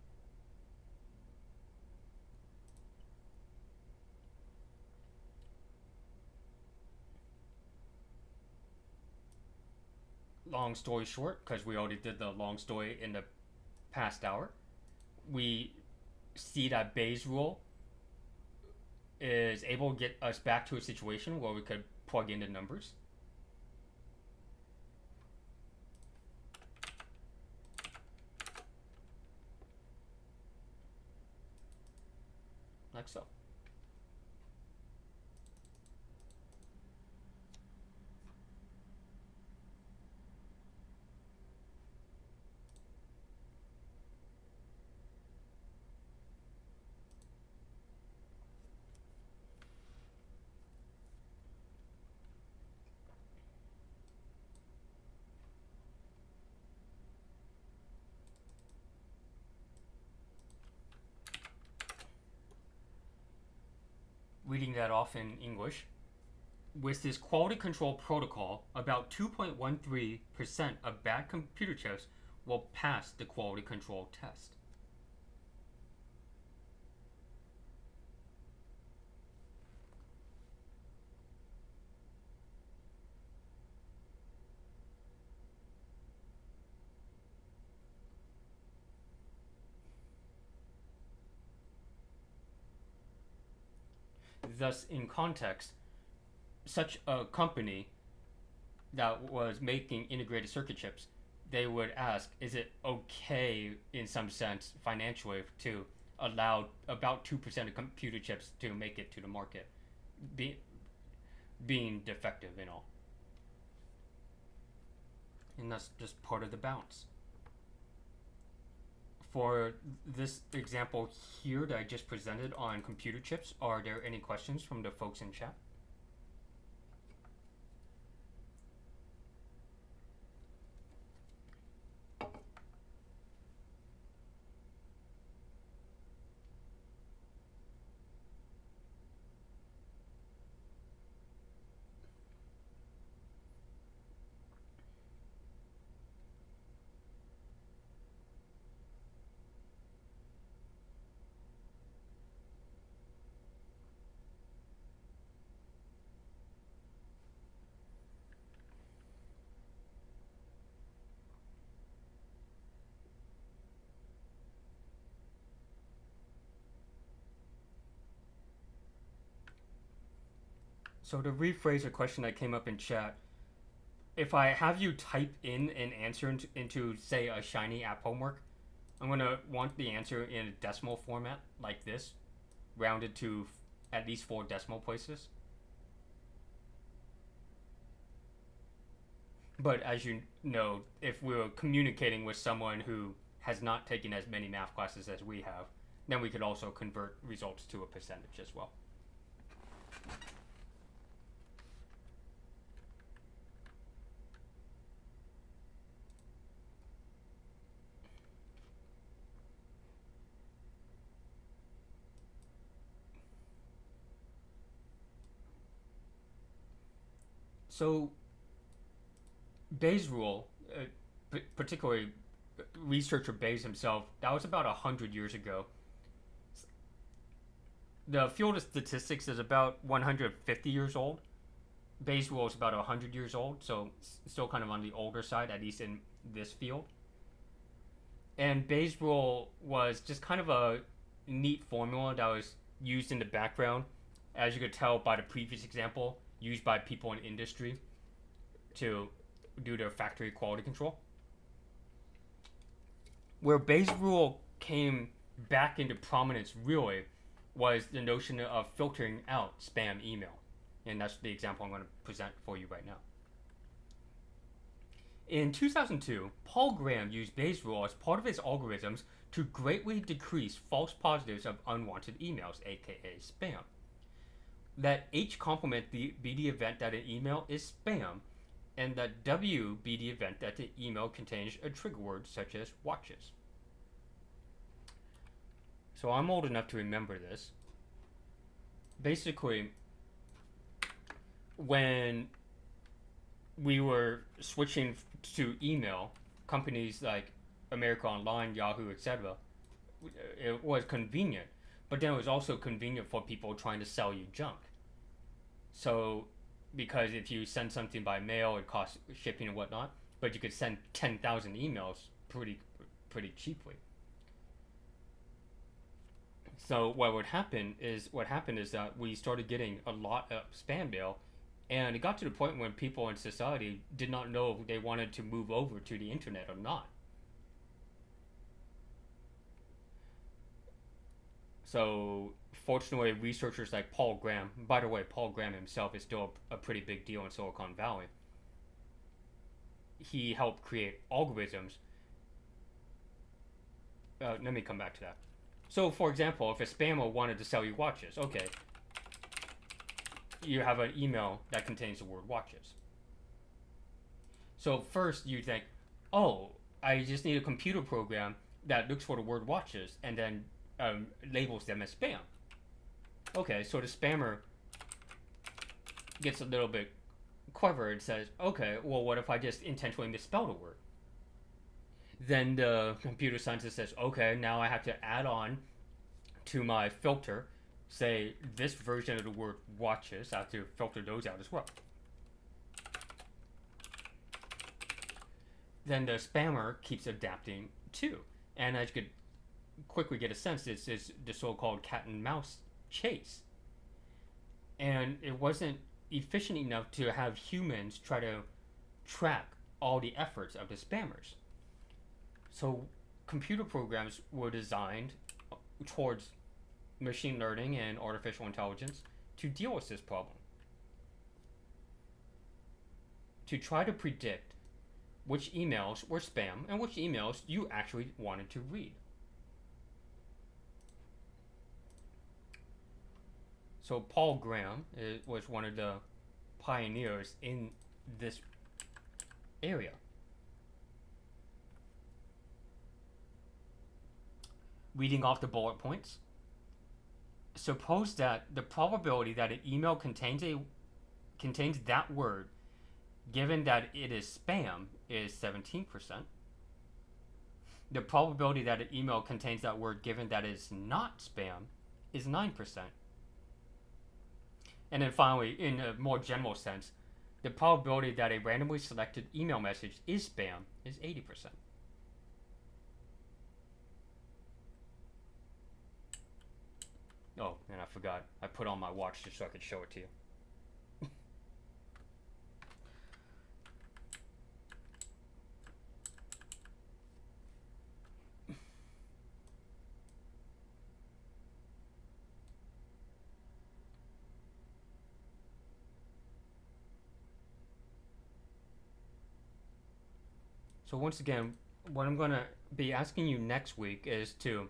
Long story short, because we already did the long story in the past hour, we see that Bayes' rule is able to get us back to a situation where we could plug in the numbers. Like so. Reading that off in English. With this quality control protocol, about 2.13% of bad computer chips will pass the quality control test. Thus, in context, such a company that was making integrated circuit chips, they would ask, is it okay in some sense financially to allow about 2% of computer chips to make it to the market, being defective and all? And that's just part of the balance. For this example here that I just presented on computer chips, are there any questions from the folks in chat? So to rephrase a question that came up in chat, if I have you type in an answer into say, a Shiny app homework, I'm going to want the answer in a decimal format like this, rounded to at least 4 decimal places. But as you know, if we're communicating with someone who has not taken as many math classes as we have, then we could also convert results to a percentage as well. So, Bayes' rule, particularly researcher Bayes himself, that was about 100 years ago. The field of statistics is about 150 years old. Bayes' rule is about 100 years old, so still kind of on the older side, at least in this field. And Bayes' rule was just kind of a neat formula that was used in the background, as you could tell by the previous example, used by people in industry to do their factory quality control. Where Bayes' rule came back into prominence really was the notion of filtering out spam email. And that's the example I'm going to present for you right now. In 2002, Paul Graham used Bayes' rule as part of his algorithms to greatly decrease false positives of unwanted emails, aka spam. Let H complement be the event that an email is spam, and that W be the event that the email contains a trigger word such as watches. So I'm old enough to remember this. Basically, when we were switching to email, companies like America Online, Yahoo, etc., it was convenient, but then it was also convenient for people trying to sell you junk. So, because if you send something by mail, it costs shipping and whatnot, but you could send 10,000 emails pretty cheaply. So what happened is that we started getting a lot of spam mail, and it got to the point when people in society did not know if they wanted to move over to the internet or not. So fortunately, researchers like Paul Graham, by the way, Paul Graham himself is still a pretty big deal in Silicon Valley. He helped create algorithms. Let me come back to that. So, for example, if a spammer wanted to sell you watches, okay, you have an email that contains the word watches. So first you think, oh, I just need a computer program that looks for the word watches and then labels them as spam. Okay, so the spammer gets a little bit clever and says, okay, well, what if I just intentionally misspell the word? Then the computer scientist says, okay, now I have to add on to my filter, say this version of the word watches. I have to filter those out as well. Then the spammer keeps adapting too. And as you could quickly get a sense, it's the so-called cat and mouse chase. And it wasn't efficient enough to have humans try to track all the efforts of the spammers. So computer programs were designed towards machine learning and artificial intelligence to deal with this problem. To try to predict which emails were spam and which emails you actually wanted to read. So Paul Graham was one of the pioneers in this area. Reading off the bullet points. Suppose that the probability that an email contains that word, given that it is spam, is 17%. The probability that an email contains that word, given that it is not spam, is 9%. And then finally, in a more general sense, the probability that a randomly selected email message is spam is 80%. Oh, and I forgot. I put on my watch just so I could show it to you. So once again, what I'm going to be asking you next week is to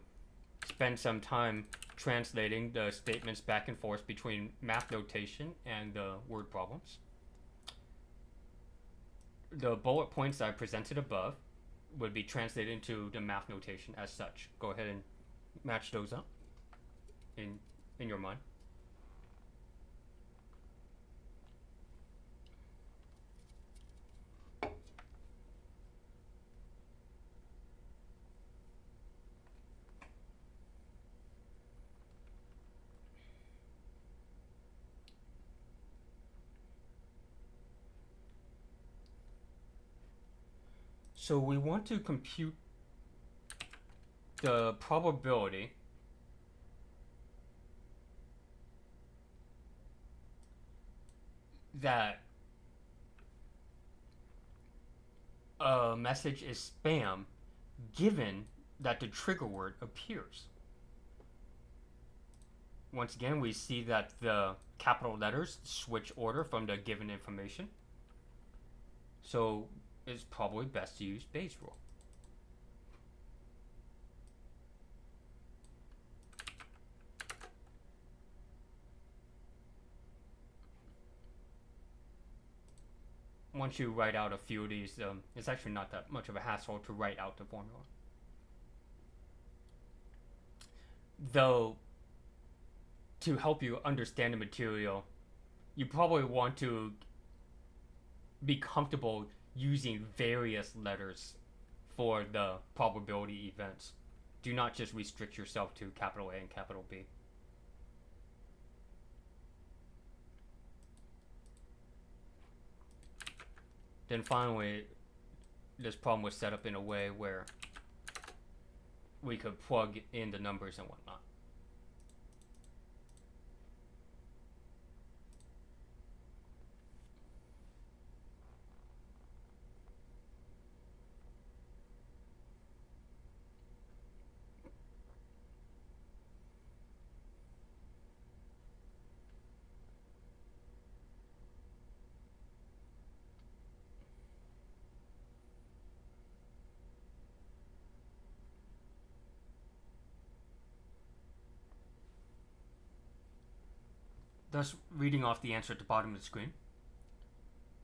spend some time translating the statements back and forth between math notation and the word problems. The bullet points I presented above would be translated into the math notation as such. Go ahead and match those up in your mind. So we want to compute the probability that a message is spam given that the trigger word appears. Once again, we see that the capital letters switch order from the given information. So it's probably best to use Bayes' rule. Once you write out a few of these, it's actually not that much of a hassle to write out the formula. Though, to help you understand the material, you probably want to be comfortable using various letters for the probability events. Do not just restrict yourself to capital A and capital B. Then finally, this problem was set up in a way where we could plug in the numbers and whatnot. Thus, reading off the answer at the bottom of the screen,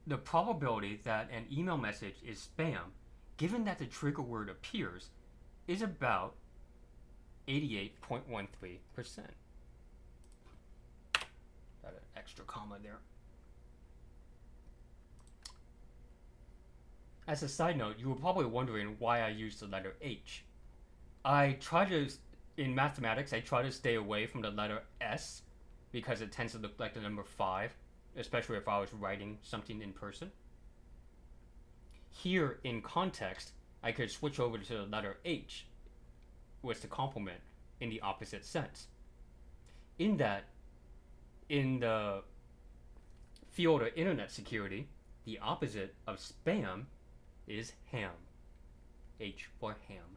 the probability that an email message is spam, given that the trigger word appears, is about 88.13%. Got an extra comma there. As a side note, you were probably wondering why I used the letter H. In mathematics, I try to stay away from the letter S because it tends to look like the number 5, especially if I was writing something in person. Here, in context, I could switch over to the letter H, was to complement in the opposite sense. In that, in the field of internet security, the opposite of spam is ham. H for ham.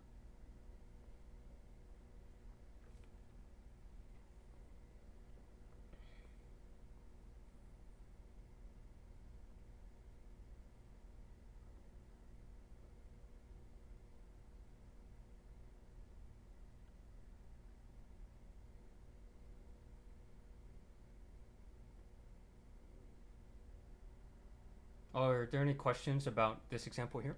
Are there any questions about this example here?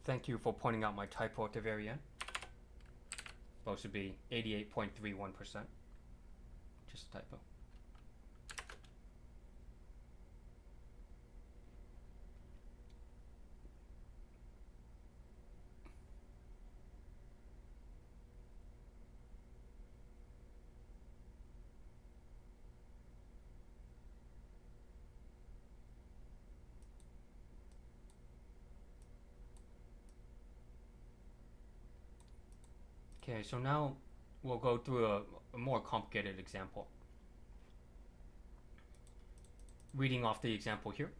Thank you for pointing out my typo at the very end. Supposed to be 88.31%. Just a typo. Okay, so now we'll go through a more complicated example. Reading off the example here.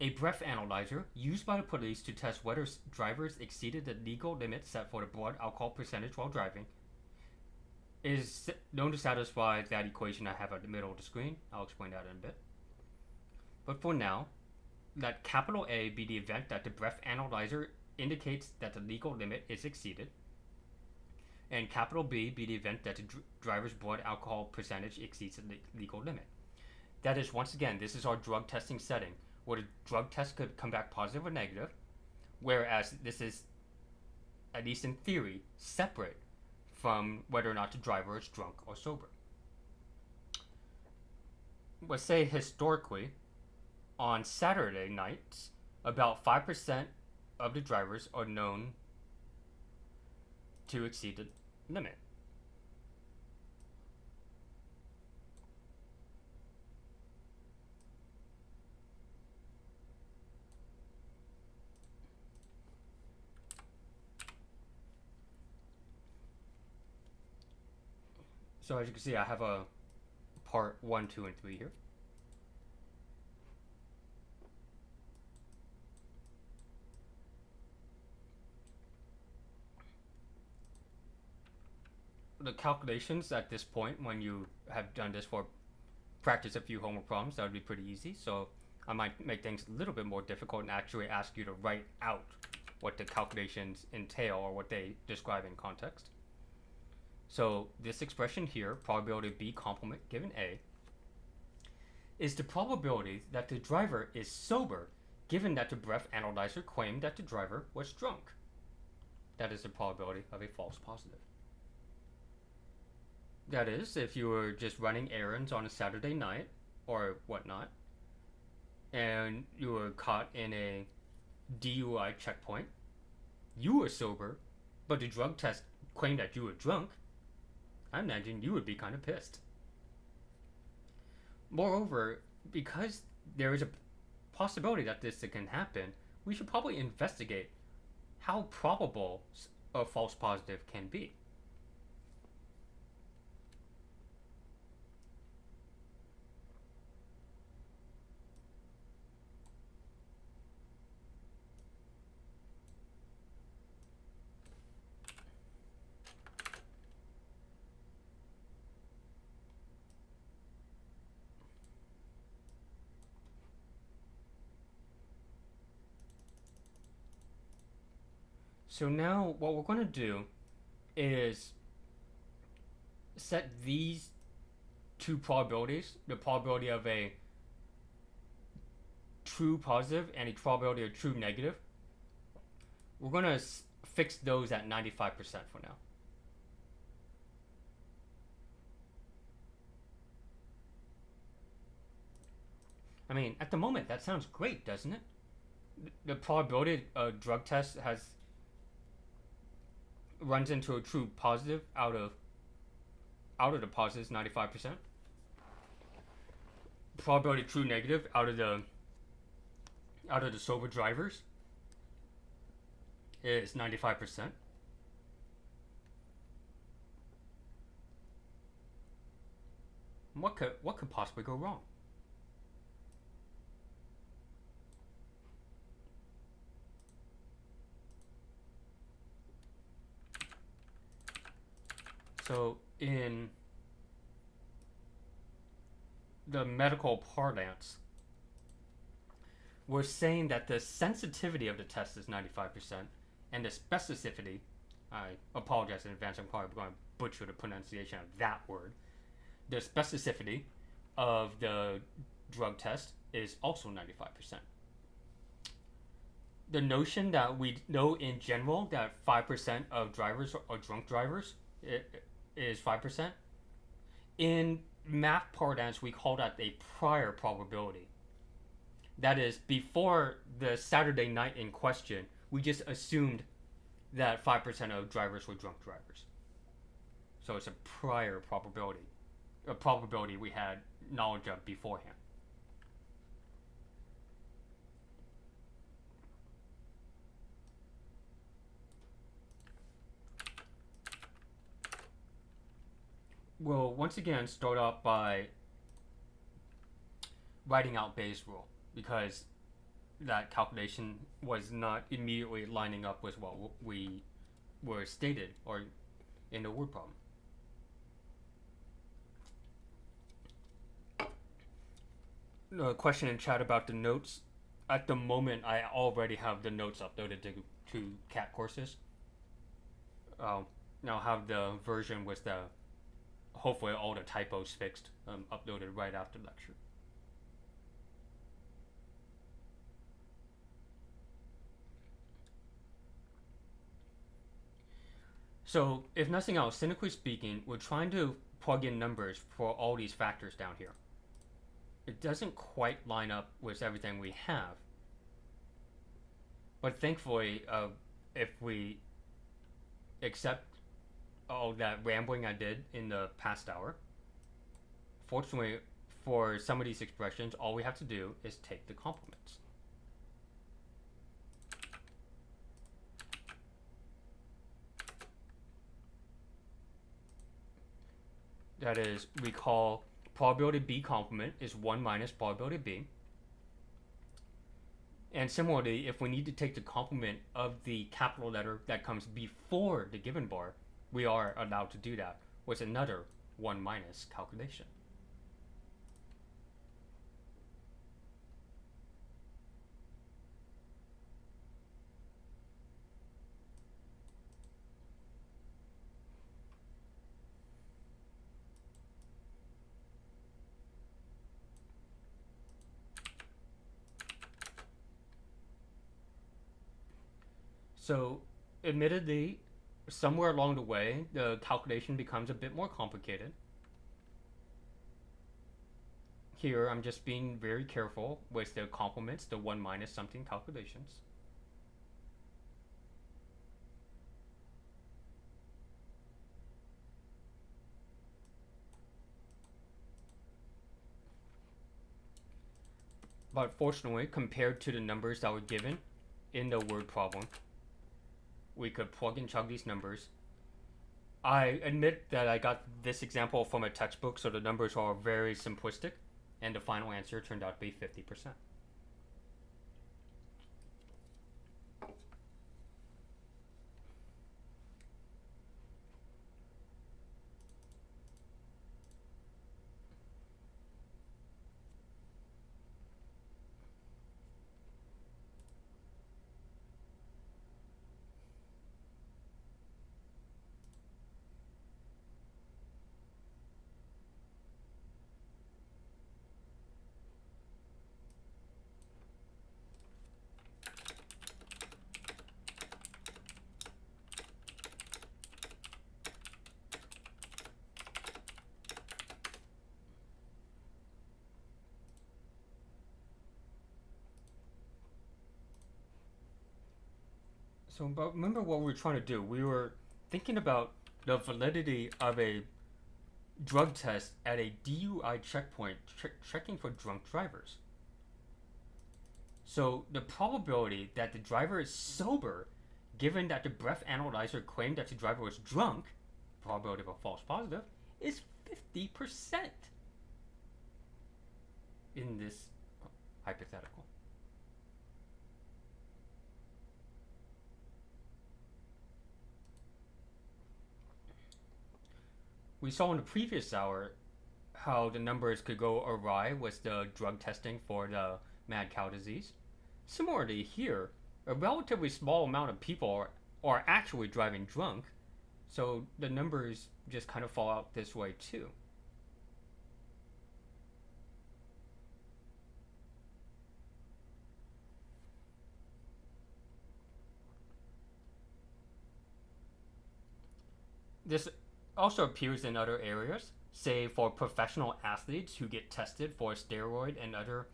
A breath analyzer used by the police to test whether drivers exceeded the legal limit set for the blood alcohol percentage while driving is known to satisfy that equation I have at the middle of the screen. I'll explain that in a bit. But for now, let capital A be the event that the breath analyzer indicates that the legal limit is exceeded, and capital B be the event that the driver's blood alcohol percentage exceeds the legal limit. That is, once again, this is our drug testing setting, where the drug test could come back positive or negative, whereas this is, at least in theory, separate from whether or not the driver is drunk or sober. Let's say historically, on Saturday nights, about 5% of the drivers are known to exceed the limit. So as you can see, I have a part 1, 2, and 3 here. The calculations at this point, when you have done this for practice a few homework problems, that would be pretty easy. So I might make things a little bit more difficult and actually ask you to write out what the calculations entail or what they describe in context. So this expression here, probability B complement given A, is the probability that the driver is sober given that the breath analyzer claimed that the driver was drunk. That is the probability of a false positive. That is, if you were just running errands on a Saturday night or whatnot, and you were caught in a DUI checkpoint, you were sober, but the drug test claimed that you were drunk, I imagine you would be kind of pissed. Moreover, because there is a possibility that this can happen, we should probably investigate how probable a false positive can be. So now what we're going to do is set these two probabilities, the probability of a true positive and a probability of true negative. We're going to fix those at 95% for now. I mean, at the moment, that sounds great, doesn't it? The probability a drug test runs into a true positive out of the positives 95%. Probability true negative out of the sober drivers is 95%. What could possibly go wrong? So in the medical parlance, we're saying that the sensitivity of the test is 95%, and the specificity, I apologize in advance, I'm probably going to butcher the pronunciation of that word. The specificity of the drug test is also 95%. The notion that we know in general that 5% of drivers are drunk drivers is 5%. In math parlance, we call that a prior probability. That is, before the Saturday night in question, we just assumed that 5% of drivers were drunk drivers. So it's a prior probability, a probability we had knowledge of beforehand. We'll once again start off by writing out Bayes' rule, because that calculation was not immediately lining up with what we were stated or in the word problem. The question in chat about the notes. At the moment, I already have the notes uploaded to CAT courses. Now have the version with the hopefully all the typos fixed uploaded right after lecture. So, if nothing else, cynically speaking, we're trying to plug in numbers for all these factors down here. It doesn't quite line up with everything we have. But thankfully, if we accept all that rambling I did in the past hour, fortunately for some of these expressions, all we have to do is take the complements. That is, we call probability B complement is 1 minus probability B. And similarly, if we need to take the complement of the capital letter that comes before the given bar, we are allowed to do that with another 1 minus calculation. So, admittedly, somewhere along the way, the calculation becomes a bit more complicated. Here, I'm just being very careful with the complements, the 1 minus something calculations. But fortunately, compared to the numbers that were given in the word problem, we could plug and chug these numbers. I admit that I got this example from a textbook, so the numbers are very simplistic, and the final answer turned out to be 50%. So, but remember what we were trying to do? We were thinking about the validity of a drug test at a DUI checkpoint checking for drunk drivers. So, the probability that the driver is sober, given that the breath analyzer claimed that the driver was drunk, probability of a false positive, is 50% in this hypothetical. We saw in the previous hour how the numbers could go awry with the drug testing for the mad cow disease. Similarly, here, a relatively small amount of people are actually driving drunk, so the numbers just kind of fall out this way too. This also appears in other areas, say for professional athletes who get tested for steroid and other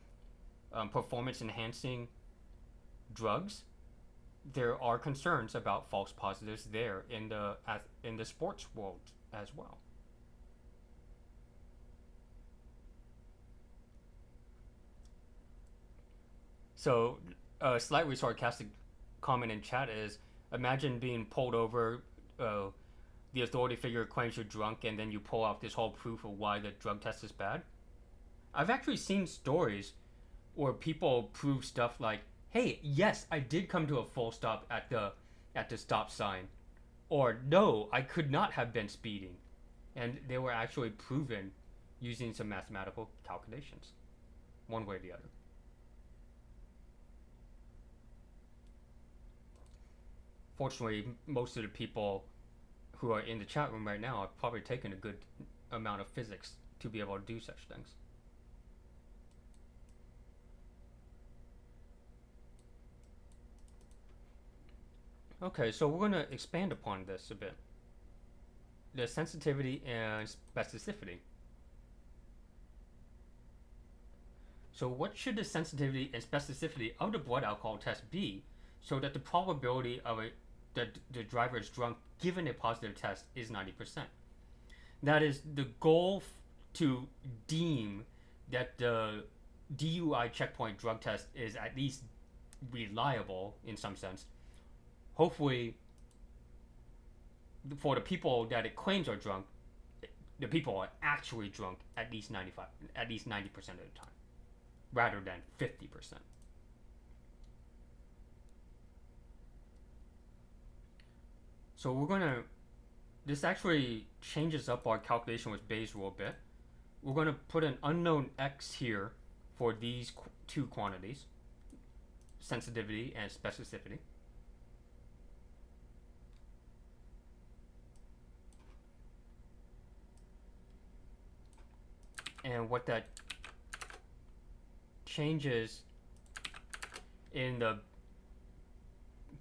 performance enhancing drugs. There are concerns about false positives there in the sports world as well. So, a slightly sarcastic comment in chat is: imagine being pulled over. The authority figure claims you're drunk, and then you pull out this whole proof of why the drug test is bad. I've actually seen stories where people prove stuff like, "Hey, yes, I did come to a full stop at the stop sign," or "No, I could not have been speeding," and they were actually proven using some mathematical calculations, one way or the other. Fortunately, most of the people who are in the chat room right now have probably taken a good amount of physics to be able to do such things. Okay, so we're going to expand upon this a bit. The sensitivity and specificity. So what should the sensitivity and specificity of the blood alcohol test be so that the probability of that the driver is drunk given a positive test is 90%? That is the goal to deem that the DUI checkpoint drug test is at least reliable in some sense. Hopefully, for the people that it claims are drunk, the people are actually drunk at least 90% of the time, rather than 50%. So we're gonna. This actually changes up our calculation with Bayes' rule a bit. We're gonna put an unknown x here for these two quantities, sensitivity and specificity. And what that changes in the,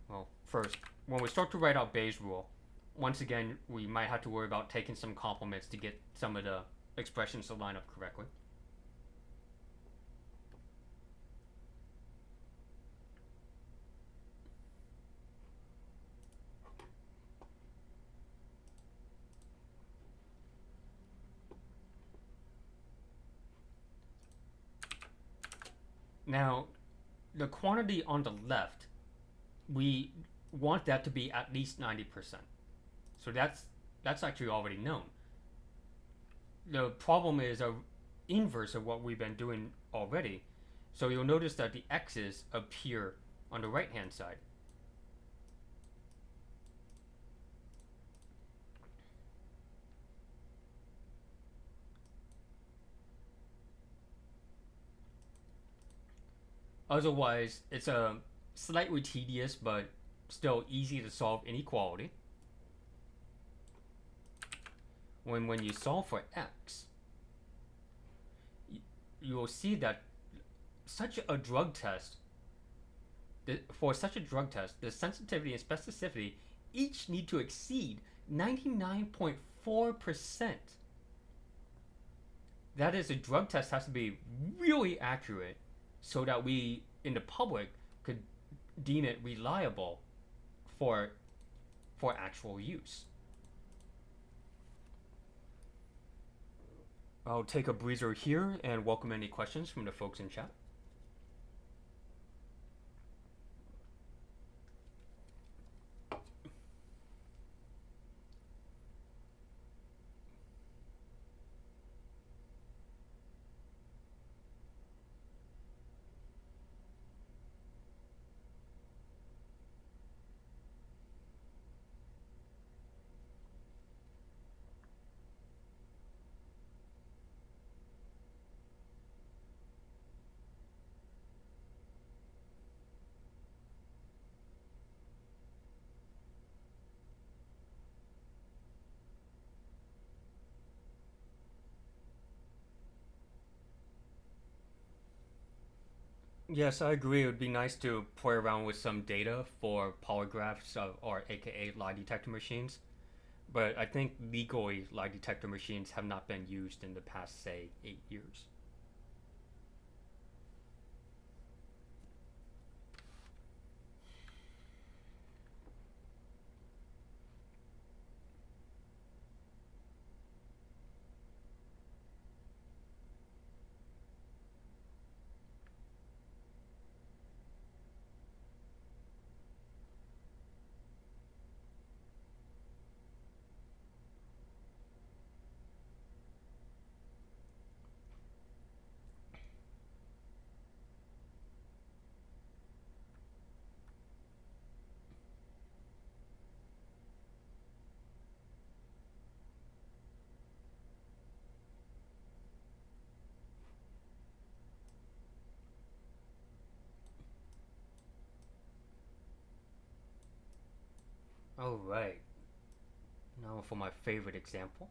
well, first, when we start to write out Bayes' rule, once again, we might have to worry about taking some complements to get some of the expressions to line up correctly. Now, the quantity on the left, we want that to be at least 90%. So that's actually already known. The problem is a inverse of what we've been doing already. So you'll notice that the x's appear on the right hand side. Otherwise, it's a slightly tedious but still easy to solve inequality. When you solve for x, you will see that such a drug test, for such a drug test, the sensitivity and specificity each need to exceed 99.4%. That is, a drug test has to be really accurate so that we, in the public, could deem it reliable for actual use. I'll take a breather here and welcome any questions from the folks in chat. Yes, I agree. It would be nice to play around with some data for polygraphs or AKA lie detector machines. But I think legally lie detector machines have not been used in the past, say, 8 years. Alright, now for my favorite example.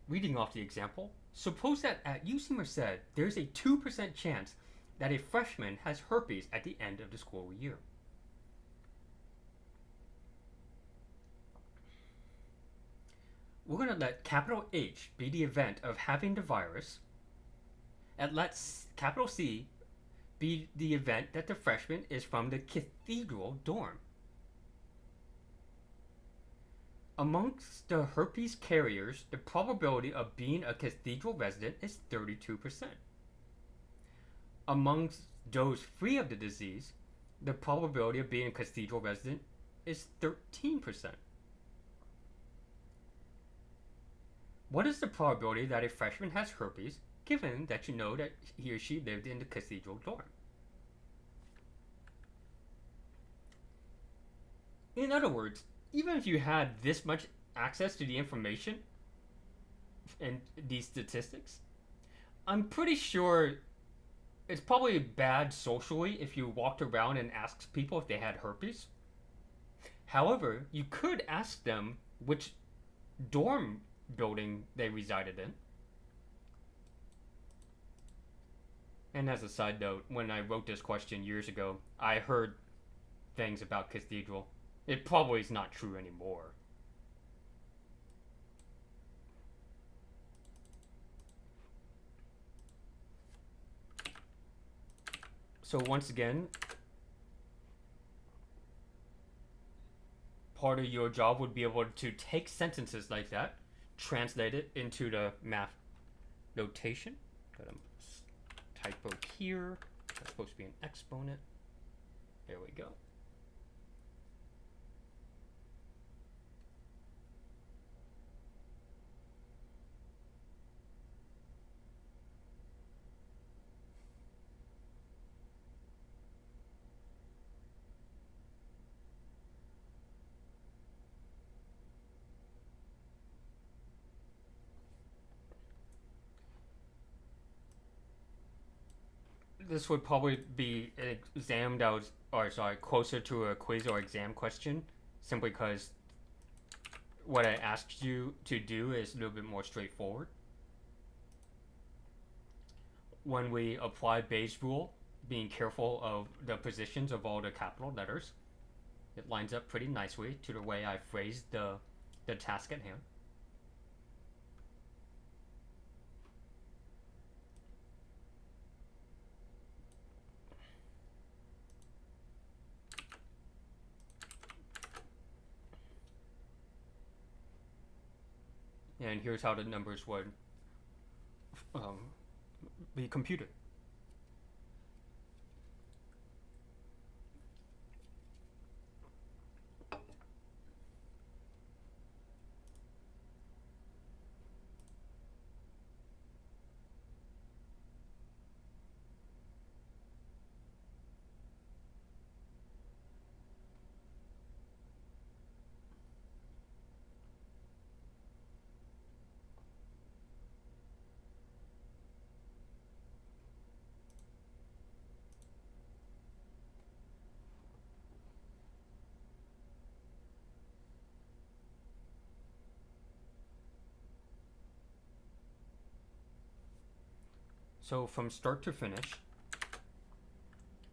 Reading off the example, suppose that at UC Merced there's a 2% chance that a freshman has herpes at the end of the school year. We're going to let capital H be the event of having the virus, and let capital C be the event that the freshman is from the cathedral dorm. Amongst the herpes carriers, the probability of being a cathedral resident is 32%. Amongst those free of the disease, the probability of being a cathedral resident is 13%. What is the probability that a freshman has herpes, given that you know that he or she lived in the cathedral dorm? In other words, even if you had this much access to the information and these statistics, I'm pretty sure it's probably bad socially if you walked around and asked people if they had herpes. However, you could ask them which dorm building they resided in. And as a side note, when I wrote this question years ago, I heard things about cathedral. It probably is not true anymore. So once again, part of your job would be able to take sentences like that, translate it into the math notation, Got a typo here. That's supposed to be an exponent. There we go. This would probably be an exam that was, or sorry, closer to a quiz or exam question, simply because what I asked you to do is a little bit more straightforward. When we apply Bayes' rule, being careful of the positions of all the capital letters, it lines up pretty nicely to the way I phrased the task at hand. And here's how the numbers would be computed. So from start to finish,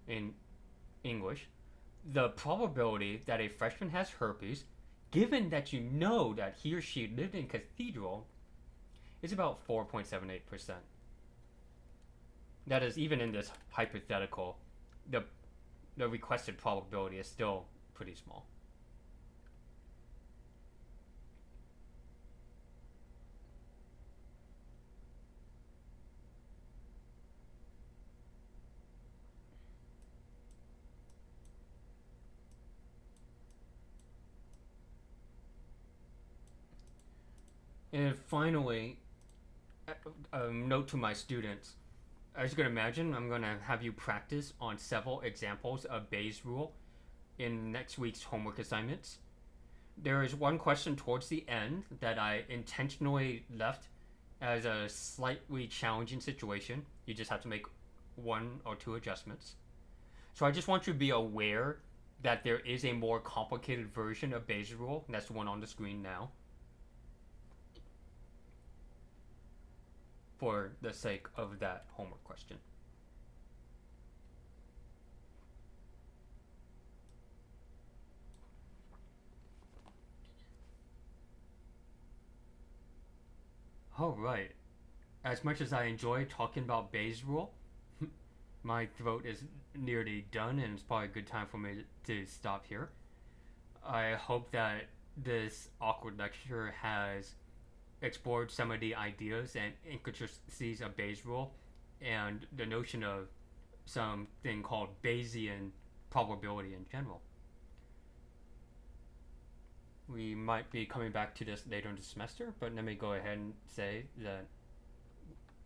in English, the probability that a freshman has herpes, given that you know that he or she lived in Cathedral, is about 4.78%. That is, even in this hypothetical, the requested probability is still pretty small. And finally, a note to my students. As you can imagine, I'm going to have you practice on several examples of Bayes' rule in next week's homework assignments. There is one question towards the end that I intentionally left as a slightly challenging situation. You just have to make one or two adjustments. So I just want you to be aware that there is a more complicated version of Bayes' rule, and that's the one on the screen now, for the sake of that homework question. Alright, as much as I enjoy talking about Bayes' rule, my throat is nearly done and it's probably a good time for me to stop here. I hope that this awkward lecture has explored some of the ideas and intricacies of Bayes' rule and the notion of something called Bayesian probability in general. We might be coming back to this later in the semester, but let me go ahead and say that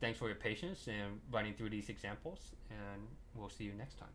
thanks for your patience in running through these examples, and we'll see you next time.